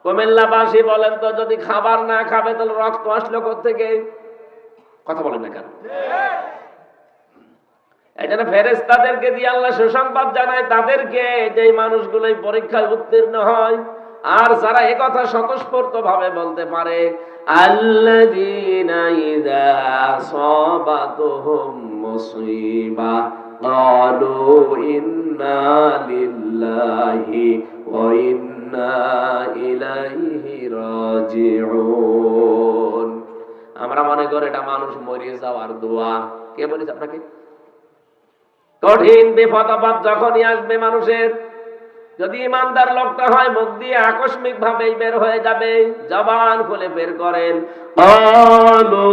কুমিল্লাবাসী বলেন তো, যদি খাবার না খাবে তাহলে রক্ত আসলো কোত্থেকে? কথা বলেন না কেন? এই জন্য ফেরেশতাদেরকে দিয়ে আল্লাহ সুসংবাদ জানায় তাদেরকে, যে মানুষগুলো এই পরীক্ষায় উত্তীর্ণ হয় আর যারা এই কথা স্বতঃস্ফূর্ত ভাবে বলতে পারে, আল্লাযীনা ইযা আসাবাতুহুম মুসিবা ক্বালু ইন্না লিল্লাহি ওয়া ইন্না ইলাইহি রাজিউন। আমরা মনে করি এটা মানুষ মরে যাওয়ার দোয়া। কে বলেছে আপনাকে? কঠিন বিপদ আপদ যখনই আসবে মানুষের, যদি ইমানদার লোকটা হয় মুখ দিয়ে আকস্মিক ভাবে বের হয়ে যাবে, জবান খুলে বের করেন ক্বালু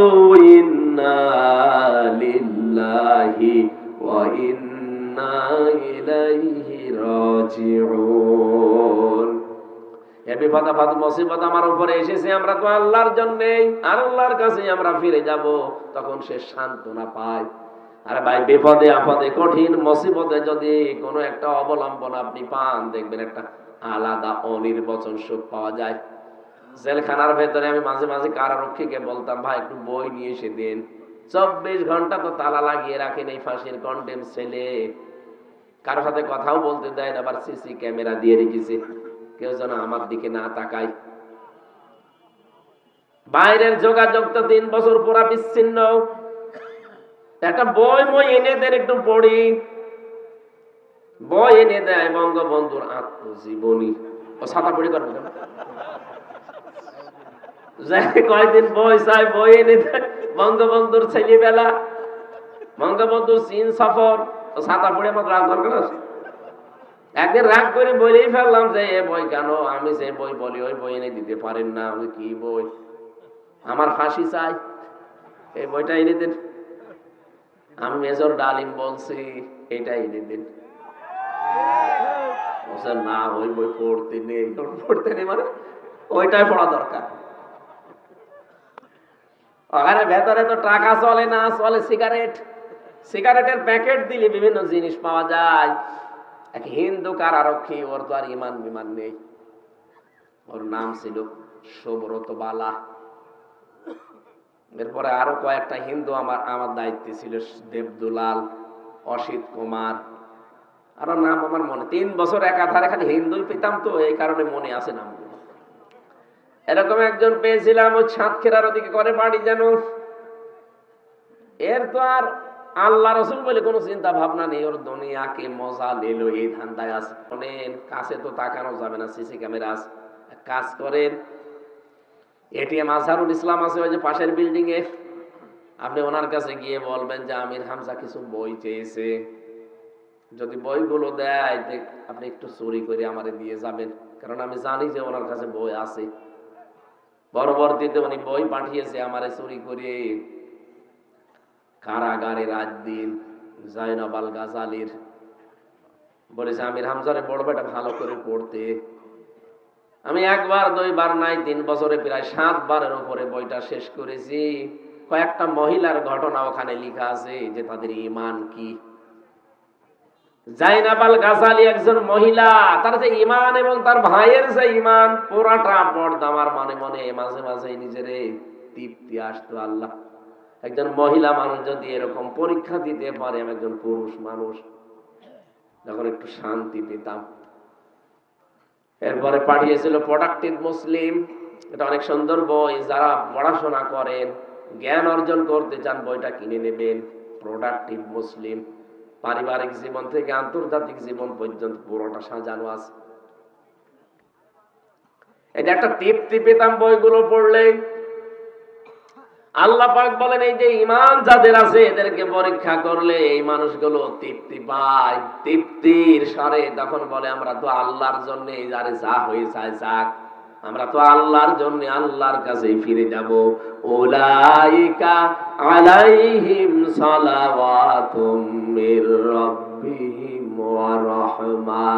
ইন্না লিল্লাহি ওয়া ইন্না ইলাইহি রাজিউন। এই বিপদ আপদ মুসিবত আমার উপরে এসেছে, আমরা তো আল্লাহর জন্য আর আল্লাহর কাছে আমরা ফিরে যাব, তখন সে সান্ত্বনা পায়। আরে ভাই, বিপদে আপদে কঠিন মুসিবতে যদি কোনো একটা অবলম্বন আপনি পান, দেখবেন একটা আলাদা অনির্বচন সুখ পাওয়া যায়। জেলখানার ভেতরে আমি মাঝে মাঝে কারারক্ষীকে বলতাম, ভাই একটু বই নিয়ে এসে দিন। 24 ঘন্টা তো তালা লাগিয়ে রাখেন এই ফাঁসির কন্ডেম ছেলে, কারোর সাথে কথাও বলতে দেয় না, আবার সিসি ক্যামেরা দিয়ে রেখেছে, কেউ যেন আমার দিকে না তাকায়। বাইরের যোগাযোগ তো 3 বছর পুরা বিচ্ছিন্ন। একটা বই মই এনে দেন, একটু পড়ি। বই এনে দেয় বঙ্গবন্ধুর আত্মজীবনী। ও ছাতা পড়ি করবে কেন? কয়দিন বই চাই, বই এনে দেয় বঙ্গবন্ধুর ছেলেবেলা, বঙ্গবন্ধুর চীন সফর। ও ছাতা পড়ে আমার রাগ দরকার আছে? একদিন রাগ করে বলেই ফেললাম যে এ বই কেন? আমি যে বই বলি ওই বই এনে দিতে পারেন না। আমি কি বই? আমার ফাঁসি চাই, এই বইটা এনে দেন। আমি মেজর ডালিম বলছি এটাই এনে দিন। না ওই বই পড়তে নেই, পড়তে নেই মানে ওইটাই পড়া দরকার। ওখানে ভেতরে তো টাকা চলে না, চলে সিগারেট। সিগারেটের প্যাকেট দিলে বিভিন্ন জিনিস পাওয়া যায়। এক হিন্দু কারারক্ষী, ওর তো আর ইমান বিমান নেই। ওর নাম ছিল সুব্রত বালা। এরপরে আরো কয়েকটা হিন্দু আমার দায়িত্বে ছিল, দেবদুলাল, অসিত কুমার, আরো নাম আমার মনে। 3 বছর একাধারে খালি হিন্দুই পেতাম, তো এই কারণে মনে আছে নামগুলো। এরকম একজন পেয়েছিলাম, ওই সাতক্ষীরার ওদিকে করে বাড়ি যেন। এর তো আর আল্লাহ রসুল বলে কোনো চিন্তা ভাবনা নেই, ওর দুনিয়াকে মজা নিল এই ধান্দায় আছে। শোনেন, কাছে তো তাকানো যাবে না, সিসি ক্যামেরা আছে। কাজ করেন, এটিএম আজহারুল ইসলাম আছে ওই যে পাশের বিল্ডিং এ, আপনি ওনার কাছে গিয়ে বলবেন যে আমির হামজা কিছু বই চেয়েছে, যদি বইগুলো দেয় আপনি একটু চুরি করে আমারে দিয়ে যাবেন, কারণ আমি জানি যে ওনার কাছে বই আছে। পরবর্তীতে উনি বই পাঠিয়েছে আমারে চুরি করে। কারাগারে রাত দিন জাইনাব আল গাজালির বলেছে আমির হামজারে বড় বেটা ভালো করে পড়তে। আমি 1 বার 2 বার নাই, 3 বছরে প্রায় 7 বারের উপরে বইটা শেষ করেছি। কয়েকটা মহিলার ঘটনা ওখানে লেখা আছে যে তাদের ঈমান কি। জাইনাব আল গাজালি একজন মহিলা, তার যে ঈমান এবং তার ভাইয়ের যে ঈমান পুরাটা পর্দা। আমার মনে মনে মাঝে মাঝে নিজেরে তৃপ্তি আসতো, আল্লাহ, একজন মহিলা মানুষ যদি এরকম পরীক্ষা দিতে পারে, আমি একজন পুরুষ মানুষ, যখন একটু শান্তি পেতাম। এরপরে পাঠিয়েছিল প্রোডাক্টিভ মুসলিম, এটা অনেক সুন্দর বই, যারা পড়াশোনা করেন, জ্ঞান অর্জন করতে চান, বইটা কিনে নেবেন। প্রোডাক্টিভ মুসলিম, পারিবারিক জীবন থেকে আন্তর্জাতিক জীবন পর্যন্ত পুরোটা সাজানো আছে। এটা একটা তৃপ্তি পেতাম বইগুলো পড়লে। আল্লাহ পাক বলেন এই যে ঈমান যাদের আছে এদেরকে পরীক্ষা করলে এই মানুষগুলো তৃপ্তি পায়, তৃপ্তির সারে তখন বলে আমরা তো আল্লাহর জন্য, যারে যা হয়ে যায় যাক, আমরা তো আল্লাহর জন্য আল্লাহর কাছেই ফিরে যাব। উলাইকা আলাইহিম সালাওয়াতুম মির রাব্বিহিম ওয়া রাহমা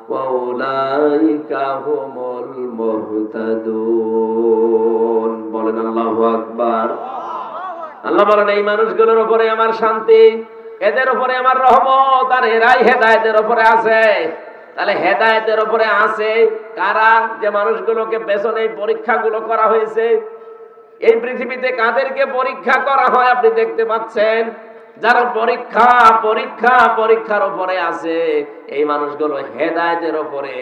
ওয়া উলাইকা হুমুল মুহতাদুন। বলেন আল্লাহু আকবার। আল্লাহ বলেন এই মানুষগুলোর উপরে আমার শান্তি, এদের উপরে আমার রহমত, আর এরাই হেদায়েতের উপরে আছে। তাহলে হেদায়েতের উপরে আছে কারা? যে মানুষগুলোকে পেছনে পরীক্ষাগুলো করা হয়েছে। এই পৃথিবীতে কাদেরকে পরীক্ষা করা হয় আপনি দেখতে পাচ্ছেন? যারা পরীক্ষার উপরে আছে, এই মানুষগুলো হেদায়েতের উপরে।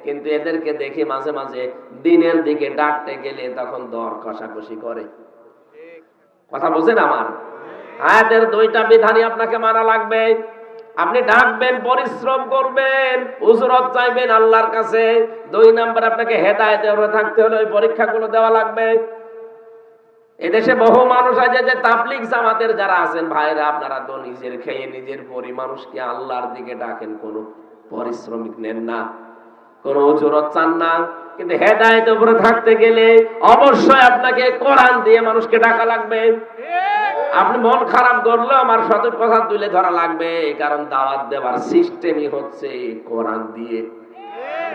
কিন্তু এদেরকে দেখে মাঝে মাঝে দিনের দিকে ডাকতে গেলে তখন দর কষাকষি করে। কথা বুঝেন আমার? আয়াতের 2টা বিধানই আপনাকে মানা লাগবে। আপনি ডাকবেন, পরিশ্রম করবেন, উজরত চাইবেন আল্লাহর কাছে। 2 নাম্বার, আপনাকে হেদায়েতের উপরে থাকতে হলে ওই পরীক্ষাগুলো দেওয়া লাগবে। এদেশে বহু মানুষ আছে যে তাবলীগ জামাতের যারা আছেন ভাইরা, আপনারা তো নিজের খেয়ে নিজের পরি মানুষকে আল্লাহর দিকে ডাকেন, কোন পরিশ্রমিক নেন না, কোন উজরত চান না। কিন্তু হেদায়েতের উপরে থাকতে গেলে অবশ্যই আপনাকে কোরআন দিয়ে মানুষকে ডাকা লাগবে। আপনি মন খারাপ করলেও আমার সঠিক কথা তুলে ধরা লাগবে, কারণ দাওয়াত দেওয়ার সিস্টেমই হচ্ছে কোরআন দিয়ে।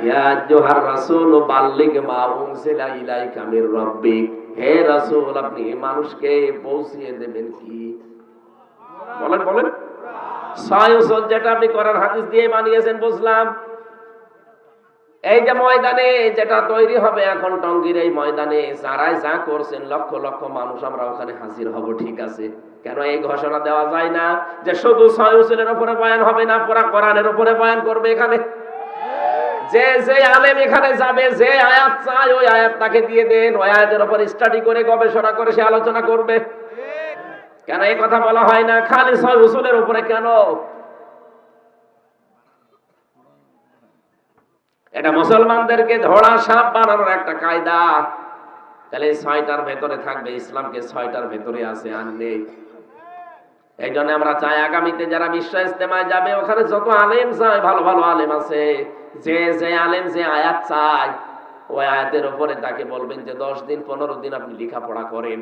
ইয়া আইয়ুহার রাসূল বাল্লিগ মা উনজিলা ইলাইকা মির রাব্বিক। হে রাসূল, আপনি মানুষকে পৌঁছিয়ে দেবেন কি? বলেন বলেন। সহিহ যেটা আপনি কোরআন হাদিস দিয়ে বানিয়েছেন বুঝলাম। এই যে ময়দানে যেটা তৈরি হবে এখন টঙ্গীর এই ময়দানে, যারাই যা করছেন লক্ষ লক্ষ মানুষ আমরা ওখানে হাজির হব, ঠিক আছে। কেন এই ঘোষণা দেওয়া যায় না যে শুধু সহিহের উপরে বয়ান হবে না, পুরা কোরআনের উপরে বয়ান করবে? এখানে যে আলেম এখানে যাবে, যে আয়াত চায় ওই আয়াত তাকে দিয়ে দেন, ওই আয়াতের উপর স্টাডি করে গবেষণা করে সে আলোচনা করবে। কেন এই কথা বলা হয় না খালি সহিহের উপরে? কেন? এটা মুসলমানদেরকে ধরা সাপ বানানোর একটা কায়দা। তাহলে 6টার ভেতরে থাকবে, ইসলামকে 6টার ভেতরে আছে, আর নেই। এই জন্য আমরা চাই আগামীতে যারা বিশ্ব ইজতেমায় যাবে ওখানে যত আলেম চায়, ভালো ভালো আলেম আছে, যে আলেম যে আয়াত চায় ওই আয়াতের উপরে তাকে বলবেন যে 10 দিন 15 দিন আপনি লেখাপড়া করেন,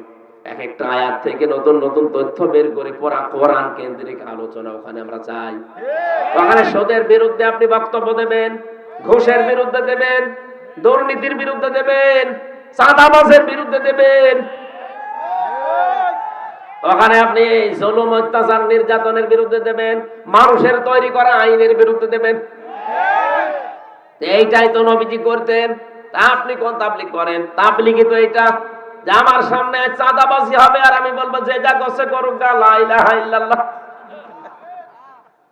এক একটা আয়াত থেকে নতুন নতুন তথ্য বের করে পড়া, কোরআন কেন্দ্রিক আলোচনা ওখানে আমরা চাই। ওখানে সুদের বিরুদ্ধে আপনি বক্তব্য দেবেন, ঘুষের বিরুদ্ধে দেবেন, দুর্নীতির বিরুদ্ধে দেবেন, চাঁদাবাজের বিরুদ্ধে দেবেন। ওখানে আপনি জুলুম, অত্যাচার, নির্যাতনের বিরুদ্ধে দেবেন, মানুষের তৈরি করা আইনের বিরুদ্ধে দেবেন। এইটাই তো নবীজি করতেন। আপনি কোন তাবলীগ করেন? তাবলীগই তো এইটা যে আমার সামনে চাঁদাবাজি হবে আর আমি বলবো যে যা করছে করুক, লা ইলাহা ইল্লাল্লাহ।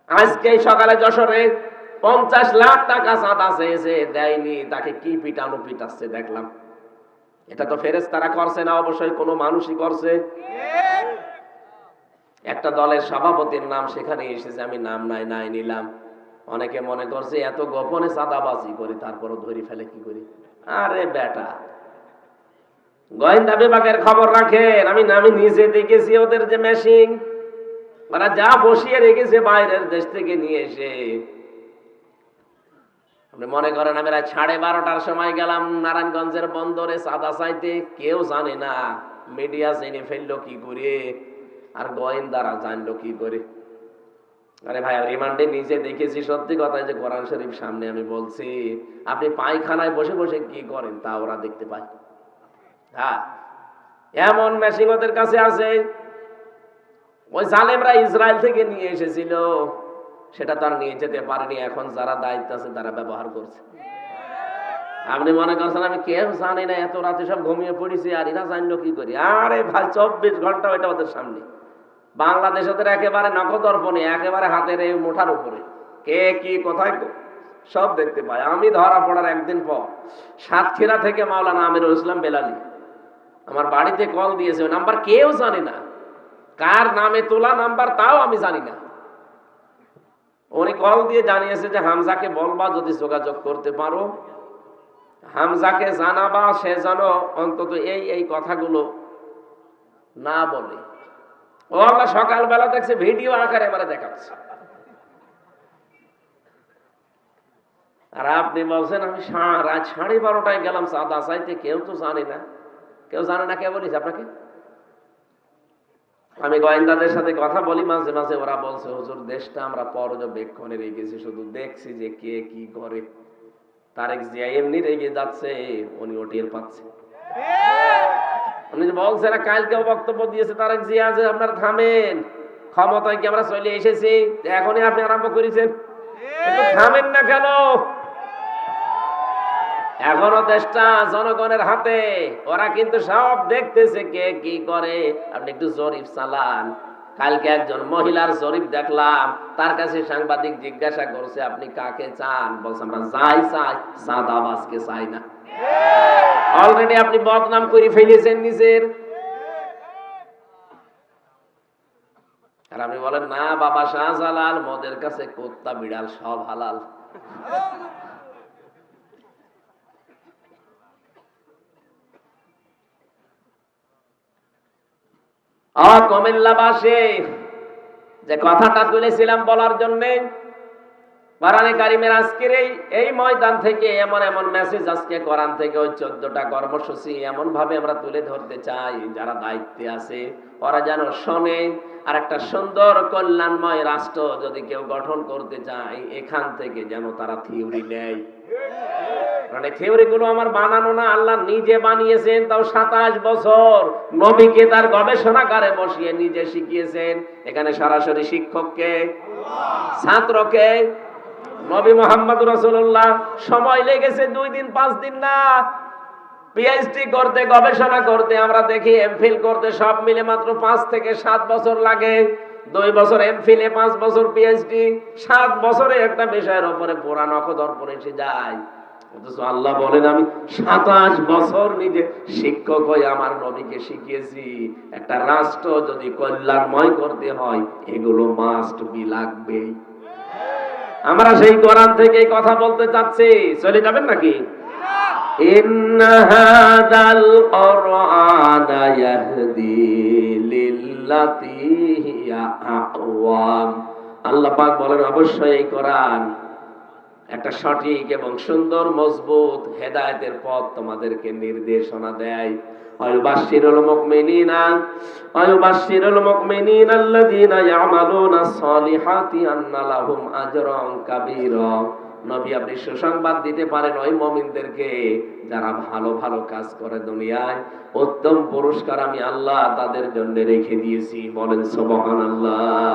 আজকে সকালে যশোরে 50 লাখ টাকা চাঁদা চেয়েছে, দেয়নি, তাকে কি পিটানো পিটাচ্ছে দেখলাম। এটা তো ফেরেশতারা করছে না, অবশ্যই কোনো মানুষই করছে। একটা দলের সভাপতির নাম সেখানে এসেছে, আমি নাম নাই নিলাম। অনেকে মনে করছে এত গোপনে চাঁদাবাজি করি তারপরও ধরি ফেলে কি করি। আরে বেটা, গোয়েন্দা বিভাগের খবর রাখেন। আমি নিজে দেখেছি ওদের যে মেশিন ওরা যা বসিয়ে রেখেছে বাইরের দেশ থেকে নিয়ে এসে। আপনি মনে করেন আমি রাত 12:30টার সময় গেলাম নারায়ণগঞ্জের বন্দরে চাঁদা চাইতে, কেউ জানে না। মিডিয়া জেনে ফেললো কি করে, আর গোয়েন্দারা জানলো কি করে। আরে ভাই, রিমান্ডে নিজে দেখেছি, সত্যি কথা যে কোরআন শরীফ সামনে আমি বলছি, আপনি পায়খানায় বসে বসে কি করেন তা ওরা দেখতে পায়। হ্যাঁ, এমন মেশিন ওদের কাছে আছে। ওই জালেমরা ইসরায়েল থেকে নিয়ে এসেছিল, সেটা তার নিয়ে যেতে পারেনি। এখন যারা দায়িত্ব আছে তারা ব্যবহার করছে। আপনি মনে করছেন আমি কেউ জানি না, এত রাতে সব ঘুমিয়ে পড়েছি আর এরা জানলো কি করি। আরে ভাই, 24 ঘন্টা ওইটা ওদের সামনে। বাংলাদেশ ওদের একেবারে নখদর্পণে, একেবারে হাতের এই মুঠার উপরে, কে কি কোথায় সব দেখতে পায়। আমি ধরা পড়ার একদিন পর সাতক্ষীরা থেকে মাওলানা আমিরুল ইসলাম বেলালি আমার বাড়িতে কল দিয়েছে। ওই নাম্বার কেউ জানে না, কার নামে তোলা নাম্বার তাও আমি জানি না। উনি কল দিয়ে জানিয়েছে যে হামজাকে বলবা যদি যোগাযোগ করতে পারো, হামজাকে জানাবা সে যেন অন্তত এই কথাগুলো না বলে। ও আমরা সকালবেলা দেখছে ভিডিও আকারে আমরা দেখাচ্ছে, আর আপনি বলছেন আমি রাত 12:30টায় গেলাম চাঁদা চাইতে, কেউ তো জানে না। কেউ জানে না কে বলিস আপনাকে? আমি গোয়েন্দাদের সাথে কথা বলি মাঝে মাঝে, ওরা বলছে হুজুর দেশটা আমরা পর্যবেক্ষণে রেখেছি, শুধু দেখছি যে কে কি করে। তারেক জিয়া এমনি রেগে যাচ্ছে, উনি টের পাচ্ছে। উনি যে বলছে না, কালকেও বক্তব্য দিয়েছে তারেক জিয়া যে আপনারা থামেন, ক্ষমতায় কি আমরা চলে এসেছি, এখনই আপনি আরম্ভ করেছেন, থামেন না কেন? এখনো দেশটা জনগণের হাতে, ওরা কিন্তু সব দেখতেছে কে কি করে। আপনি একটু জরিপ চালান। কালকে একজন মহিলার জরিপ দেখলাম, তার কাছে সাংবাদিক জিজ্ঞাসা করছে আপনি কাকে চান? বলছে আমরা যাই চাই, চাঁদাবাজকে চাই না। অলরেডি আপনি বদনাম করে ফেলেছেন নিজের। আর আপনি বলেন না বাবা শাহজালাল, মদের কাছে কুত্তা বিড়াল সব হালাল। কুমিল্লাবাসী, যে কথাটা তুলেছিলাম বলার জন্যে, কোরআনে কারিমের আজকের এই ময়দান থেকে এমন এমন মেসেজ আজকে কোরআন থেকে ওই 14টা কর্মসূচি এমন ভাবে আমরা তুলে ধরতে চাই, যারা দায়িত্বে আছে ওরা যেন শোনে। আর একটা সুন্দর কল্যাণময় রাষ্ট্র যদি কেউ গঠন করতে চায়, এখান থেকে যেন তারা থিওরি নেয়। মানে থিওরি গুলো আমার বানানো না, আল্লাহ নিজে বানিয়েছেন, তাও 27 বছর নবীকে তার গবেষণাগারে বসিয়ে নিজে শিখিয়েছেন। এখানে সরাসরি শিক্ষককে, ছাত্রকে, নবী মুহাম্মদ রাসূলুল্লাহ। সময় লেগেছে 2 দিন 5 দিন না, পিএইচডি করতে, গবেষণা করতে, আমরা দেখি এমফিল করতে সব মিলে মাত্র 5 থেকে 7 বছর লাগে। 2 বছর এমফিলে, 5 বছর পিএইচডি, 7 বছরে একটা বিষয়ের উপরে পুরা নখদর্পণ এসে যায়। অথচ আল্লাহ বলেন আমি 27 বছর নিজে শিক্ষক হয়ে আমার নবীকে শিখিয়েছি। একটা রাষ্ট্র যদি কল্যাণময় করতে হয়, এগুলো মাস্ট বি লাগবে। আমরা সেই কোরআন থেকে কথা বলতে চাচ্ছি, চলে যাবেন নাকি? ইন্না হাযাল কুরআনা ইয়াহদি লিল্লাতী হিয়া আকওয়াম। আল্লাহ পাক বলেন অবশ্যই এই কোরআন একটা সঠিক এবং সুন্দর মজবুত হেদায়েতের পথ তোমাদেরকে নির্দেশনা দেয়। ওয়ায়ুবাশশিরুল মুমিনিনা আল্লাযীনা ইয়ামালুনাস সালিহাতি আন্না লাহুম আজরান কাবীরা। নবী আপনি সুসংবাদ দিতে পারেন ওই মুমিনদেরকে যারা ভালো ভালো কাজ করে দুনিয়ায় উত্তম পুরস্কার আমি আল্লাহ তাদের জন্য রেখে দিয়েছি। বলেন সুবহানাল্লাহ।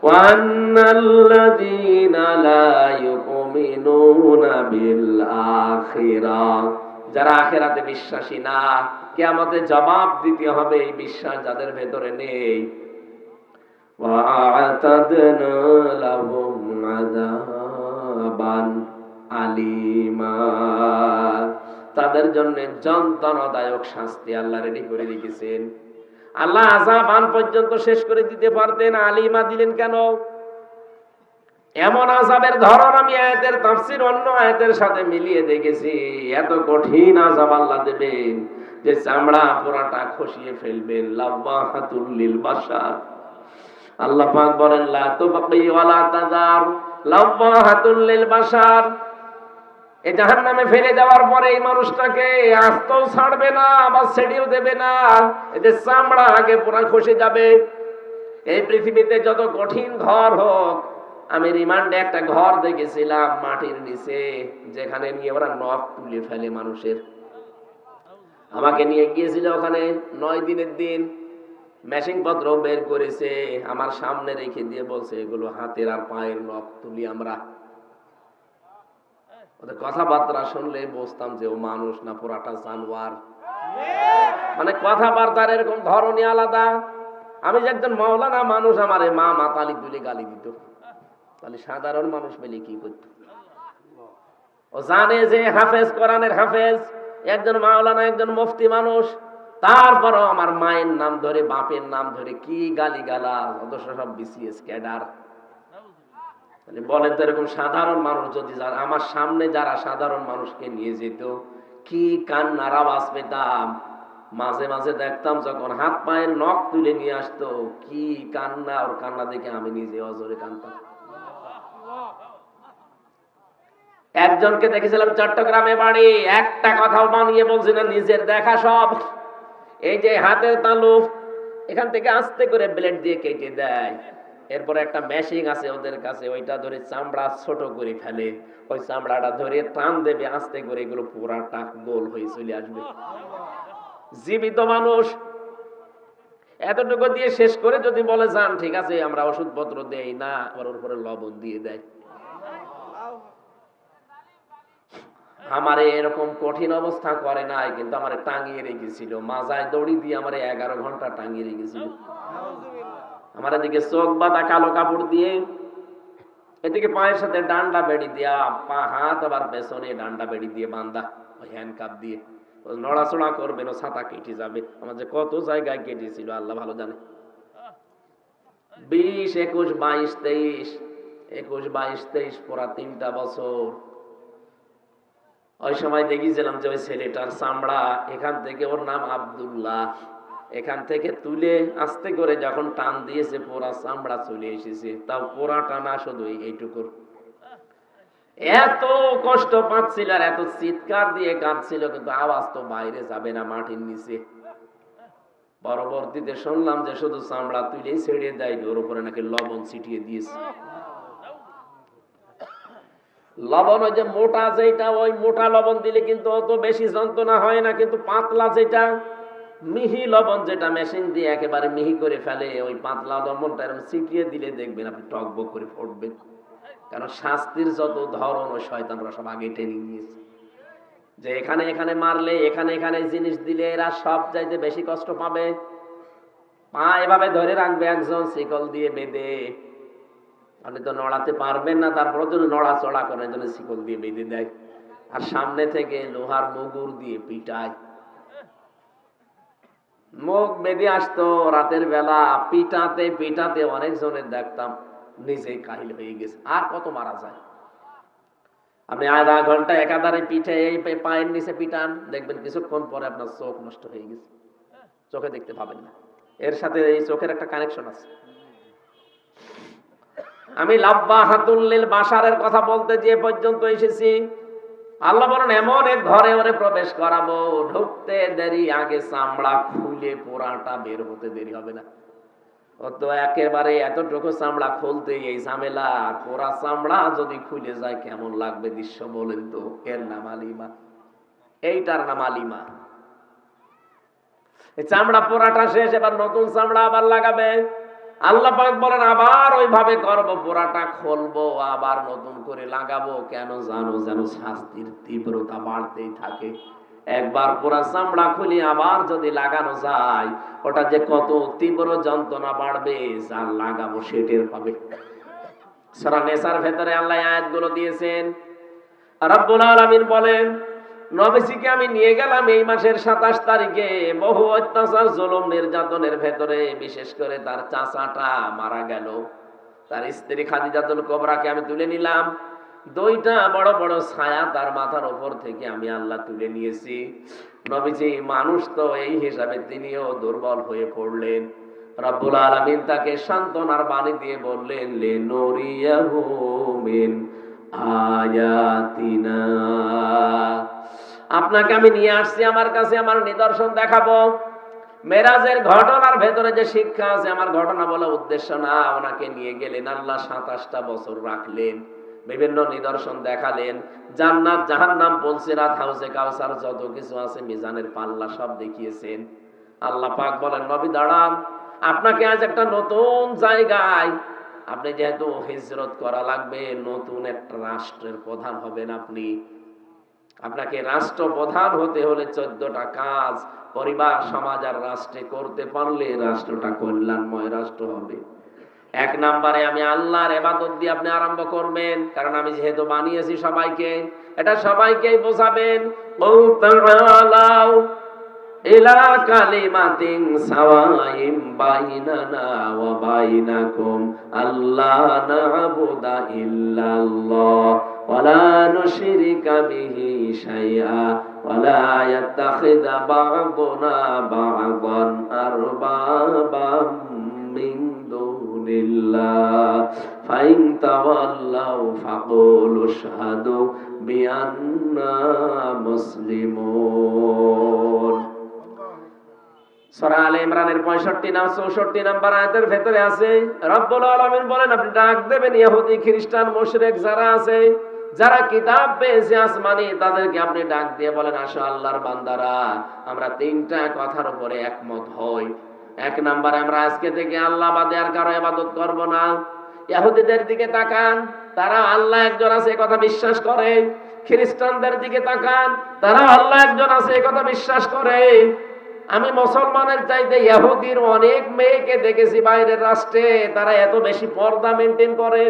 وَأَنَّ الَّذِينَ لَا يُؤْمِنُونَ بِالْآخِرَةِ যারা আখিরাতে বিশ্বাসী না, কিয়ামতে জবাব দিতে হবে, এই বিশ্বাস যাদের ভেতরে নেই, وَأَعْتَدْنَا لَهُمْ عَذَابًا আলিমা, তাদের জন্য যন্ত্রণাদায়ক শাস্তি আল্লাহ রেডি করে রেখেছেন। আল্লাহ আযাবান পর্যন্ত শেষ করে দিতে পারতেন, আলিমা দিলেন কেন? এমন আযাবের ধরন আমি আয়াতের তাফসীর অন্য আয়াতের সাথে মিলিয়ে দেখেছি। এত কঠিন আযাব আল্লাহ দেবেন যে চামড়া পুরাটা খসিয়ে ফেলবেন। লাওয়াহাতুল লিল বাশার, আল্লাহ পাক বলেন লা তুবকি ওয়ালা তাযার, লাওয়াহাতুল লিল বাশার। এই জাহান্নামে ফেলে দেওয়ার পরে এই মানুষটাকে আস্তেও ছাড়বে না, আবার ছেড়েও দেবে না। এতে চামড়া আগে পুরা খসে যাবে। এই পৃথিবীতে যত কঠিন ঘর হোক, আমি রিমান্ডে একটা ঘর দেখেছিলাম মাটির নিচে, যেখানে নিয়ে ওরা নখ তুলে ফেলে মানুষের। আমাকে নিয়ে গিয়েছিল ওখানে 9 দিনের দিন। মেশিন পত্র বের করেছে, আমার সামনে রেখে দিয়ে বলছে এগুলো হাতের আর পায়ের নখ তুলি আমরা। ওদের কথাবার্তা শুনলে বুঝতাম যে ও মানুষ না পুরাটা জানোয়ার। মানে কথাবার্তার এরকম ধরনই আলাদা। আমি যে একজন মাওলানা মানুষ, আমারে মা মাতালি তুলে গালি দিত, তাহলে সাধারণ মানুষ পেলে কি করত? ও জানে যে হাফেজ, কোরআনের হাফেজ, একজন মাওলানা, একজন মুফতি মানুষ, তারপরও আমার মায়ের নাম ধরে, বাপের নাম ধরে কি গালি গালা, অথচ সব বিসিএস ক্যাডার। বলেন তো এরকম সাধারণ মানুষ যদি আমার সামনে যারা সাধারণ মানুষকে নিয়ে যেত, কি কান্নার আওয়াজ পেতাম। মাঝে মাঝে দেখতাম যখন হাত পায়ের নখ তুলে নিয়ে আসতো, কি কান্না, ওর কান্না দেখে আমি নিজে অজরে কাঁদতাম। একজনকে দেখেছিলাম চট্টগ্রামে বাড়ি, একটা কথাও বানিয়ে বলছি না, নিজের দেখা সব। এই যে হাতের তালু, এখান থেকে আস্তে করে ব্লেড দিয়ে কেটে দেয়। এরপরে একটা মেশিন আছে ওদের কাছে, ওইটা ধরে চামড়া ছোট করে ফেলে, ওই চামড়াটা ধরে টান দেবে আস্তে করে, এগুলো পুরাটা গোল হয়ে চলে আসবে। জীবিত মানুষ এতটুকু দিয়ে শেষ করে যদি বলে যান ঠিক আছে আমরা ওষুধপত্র দেই না, আবার ওর উপরে লবণ দিয়ে দেয়। আমারে এরকম কঠিন অবস্থা করে নাই, কিন্তু আমারে টাঙিয়ে রেখেছিল, মাজায় দড়ি দিয়ে আমারে 11 ঘন্টা টাঙিয়ে রেখেছিল। আমার এদিকে চোখ বাঁধা কালো কাপড় দিয়ে, এদিকে পায়ের সাথে ডান্ডা বেড়ি দিয়া, পা হাত আবার পেছনে ডান্ডা বেড়ি দিয়ে বান্ধা, ওই হ্যান্ডকাপ দিয়ে। নড়াচড়া করবেন ও ছাতা কেটে যাবে। আমার যে কত জায়গায় কেটেছিল আল্লাহ ভালো জানে। 20, 21, 22, 23, 21, 22, 23 পুরা 3টা বছর। ওই সময় দেখেছিলাম যে ওই ছেলেটার চামড়া এখান থেকে, ওর নাম আব্দুল্লাহ, এখান থেকে তুলে আস্তে করে যখন টান দিয়েছে পুরা চামড়া চলে এসেছে। তাও পুরা টানা শুধু এইটুকুর। এত কষ্ট পাচ্ছিল আর এত চিৎকার দিয়ে কাঁদছিল, কিন্তু আওয়াজ তো বাইরে যাবে না মাটির নিচে। পরবর্তীতে শুনলাম যে শুধু চামড়া তুলেই ছেড়ে দেয়, ওর উপরে নাকি লবণ ছিটিয়ে দিয়েছে। লবণ ওই যে মোটা যেটা, ওই মোটা লবণ দিলে কিন্তু অত বেশি যন্ত্রণা হয় না, কিন্তু পাতলা যেটা, মিহি লবণ যেটা মেশিন দিয়ে একেবারে মিহি করে ফেলে, ওই পাতলা লবণটা এরকম ছিটিয়ে দিলে দেখবেন আপনি টকবক করে ফুটবেন। কারণ শাস্তির যত ধরন ওই শয়তানরা সব আগে টেনে নিয়েছে, যে এখানে এখানে মারলে, এখানে এখানে জিনিস দিলে এরা সব চাইতে বেশি কষ্ট পাবে। পা এভাবে ধরে রাখবে একজন শিকল দিয়ে বেঁধে, আপনি তো নড়াতে পারবেন না, তারপরে যদি নড়াচড়া করেন জন্য শিকল দিয়ে বেঁধে দেয়, আর সামনে থেকে লোহার মুগুর দিয়ে পিটায়। মুখ বেঁধে আসতো রাতের বেলা, পিটাতে পিটাতে অনেকজনের দেখতাম নিজেই কাহিল হয়ে গেছে। আর কত মারা যায়? আপনি আধা ঘন্টা একাধারে পিঠে এই পায়ের নিচে পিটান, দেখবেন কিছুক্ষণ পরে আপনার চোখ নষ্ট হয়ে গেছে, চোখে দেখতে পাবেন না। এর সাথে এই চোখের একটা কানেকশন আছে। আমি লাব্বাহাতুল লিল বাশারের কথা বলতে যে পর্যন্ত এসেছি, আল্লাহ বলেন এমন এক ঘরে ওরে প্রবেশ করাবো, ঢুকতে দেরি, আগে চামড়া খুলে পোড়াটা বের হতে দেরি হবে না। ও তো একেবারে এতটুকু চামড়া খুলতে এই ঝামেলা, পোড়া চামড়া যদি খুলে যায় কেমন লাগবে দৃশ্য বলেন তো। এর নাম আলিমা, এইটার নাম আলিমা। এই চামড়া পোড়াটা শেষ, এবার নতুন চামড়া আবার লাগাবে। আল্লাহ পাক বলেন আবার ওইভাবে করব, পোড়াটা খুলবো আবার নতুন করে লাগাবো। কেন জানো? যেন শাস্তির তীব্রতা বাড়তেই থাকে। একবার পোড়া চামড়া খুলে আবার যদি লাগানো যায়, ওটা যে কত তীব্র যন্ত্রণা বাড়বে, যার লাগাবো সে টের পাবে। সূরা নেসার ভেতরে আল্লাহ আয়াতগুলো দিয়েছেন। রব্বুল আলামিন বলেন, নবীজিকে আমি নিয়ে গেলাম এই মাসের 27 তারিখে, বহু অত্যাচার জুলুম নির্যাতনের ভেতরে, বিশেষ করে তার চাচাটা মারা গেল। তার স্ত্রী খাদিজাতুল কুবরাকে আমি তুলে নিলাম। দুইটা বড় বড় ছায়া তার মাথার উপর থেকে আমি আল্লাহ তুলে নিয়েছি। নবীজি মানুষ তো, এই হিসাবে তিনিও দুর্বল হয়ে পড়লেন। রব্বুল আলামিন তাকে সান্ত্বনার বাণী দিয়ে বললেন, লিনুরিয়াহু মিন আয়াতিনা, আপনাকে আমি নিয়ে আসছি আমার কাছে, আমার নিদর্শন দেখাবো। মেরাজের ঘটনার ভেতরে যে শিক্ষা আছে, আমার ঘটনা বলা উদ্দেশ্য না। ওনাকে নিয়ে গেলেন, আল্লাহ 27টা বছর রাখলেন, বিভিন্ন নিদর্শন দেখালেন, জান্নাত জাহান্নাম, পুলসিরাত, হাউজে কাউসার, যত কিছু আছে, মিজানের পাল্লা, সব দেখিয়েছেন। আল্লাহ পাক বলেন, নবী দাঁড়ান, আপনাকে আজ একটা নতুন জায়গায়, আপনি যেহেতু হিজরত করা লাগবে, নতুন একটা রাষ্ট্রের প্রধান হবেন আপনি। আপনাকে রাষ্ট্রপ্রধান হতে হলে 14টা কাজ পরিবার, সমাজ আর রাষ্ট্রে করতে পারলে রাষ্ট্রটা কল্যাণময় রাষ্ট্র হবে। 1 নম্বরে আমি আল্লাহর ইবাদত দিয়ে আপনি আরম্ভ করবেন, কারণ আমি যেহেতু বানিয়েছি সবাইকে, এটা সবাইকেই বোঝাবেন। কুল তাআলাউ ইলা কালিমাতিন সাওয়াইম বাইনানা ওয়া বাইনাকুম আল্লা না'বুদা ইল্লাল্লাহ ওয়া লা নুশরিকা বিহি শাইআ ওয়া লা ইয়াত্তাখিযা বা'দুনা বা'দান আরবাবাম মিন দুনিল্লাহ ফাইন তাওয়াল্লাউ ফাকুলু আশহাদু বিআন্না মুসলিমুন। সূরা আলে ইমরানের 64 নাম্বার আয়াতের ভেতরে আছে, রব্বুল আলামিন বলেন আপনি ডাক দেবেন ইহুদি, খ্রিস্টান, মুশরিক যারা আছে, যারা কিতাব পেয়েছে আসমানি, তাদেরকে আপনি ডাক দিয়ে বলেন, আসো আল্লাহর বান্দারা, আমরা 3টা কথার উপরে একমত হই। 1 নম্বরে আমরা আজকে থেকে আল্লাহ বাদে আর কারো ইবাদত করব না। ইহুদিদের দিকে তাকান, তারা আল্লাহ একজন আছে কথা বিশ্বাস করে। খ্রিস্টানদের দিকে তাকান, তারা আল্লাহ একজন আছে কথা বিশ্বাস করে। আমি মুসলমানের চাইতে ইহুদির অনেক মেয়েকে দেখেছি বাইরের রাষ্ট্রে, তারা এত বেশি পর্দা মেনটেন করে।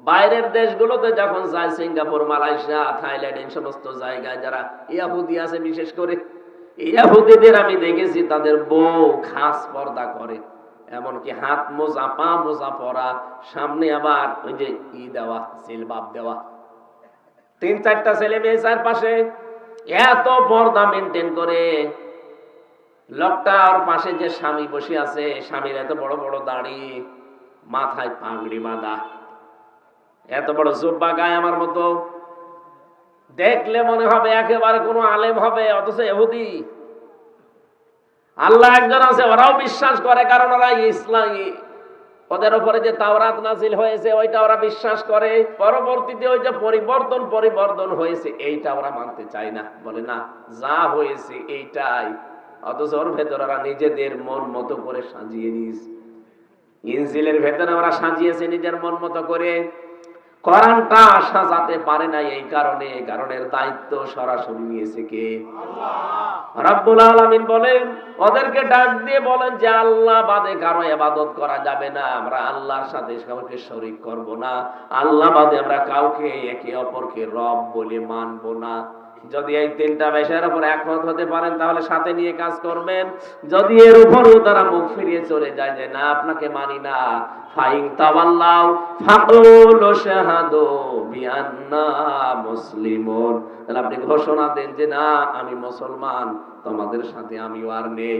বাইরের দেশগুলোতে যখন যায়, সিঙ্গাপুর, মালয়েশিয়া, থাইল্যান্ড, এই সমস্ত জায়গায় যারা ইহুদি আছে, বিশেষ করে ইহুদিদের আমি দেখেছি তাদের বউ খাস পর্দা করে, এমনকি হাত মোজা, পা মোজা পরা, সামনে আবার ওই যে দেওয়া, জিলবাব দেওয়া, 3-4টা ছেলে মেয়ে চারপাশে, এত পর্দা মেনটেন করে। লোকটা ওর পাশে যে স্বামী বসে আছে, স্বামীর এত বড় বড় দাড়ি, মাথায় পাগড়ি বাঁধা, এত বড় জুব্বা গায়ে, আমার মতো দেখলে মনে হবে একেবারে কোনো আলেম হবে, অথচ ইহুদি। আল্লাহ একজন আছে, ওরাও বিশ্বাস করে, কারণ ওরা ইসলামী, ওদের উপরে যে তাওরাত নাজিল হয়েছে ওইটা ওরা বিশ্বাস করে। পরবর্তীতে ওই যে পরিবর্তন হয়েছে, এইটা ওরা মানতে চায় না, বলে না যা হয়েছে এইটাই। অথচ ওর ভেতর ওরা নিজেদের মন মতো করে সাজিয়ে নিয়েছে। ইনজিলের ভেতরে ওরা সাজিয়েছে নিজের মন মতো করে, কোরআনটা সাজাতে পারে না। এই কারণের দায়িত্ব সরাসরি নিয়েছে কে? আল্লাহ। রাব্বুল আলামিন বলেন, ওদেরকে ডাক দিয়ে বলেন যে আল্লাহ বাদে কারো ইবাদত করা যাবে না, আমরা আল্লাহর সাথে কাউকে শরীক করব না, আল্লাহ বাদে আমরা কাউকে একে অপরকে রব বলে মানব না। যদি এই 3টা বিষয়ের উপর একমত হতে পারেন তাহলে সাথে নিয়ে কাজ করবেন। যদি এর উপরও তারা মুখ ফিরিয়ে চলে যায় যে না আপনাকে মানি না, ফাইন তাওয়াল্লাউ ফাকুলু শাহাদু বিআন্না মুসলিমুন, তাহলে আপনি ঘোষণা দেন যে না আমি মুসলমান, তোমাদের সাথে আমিও আর নেই।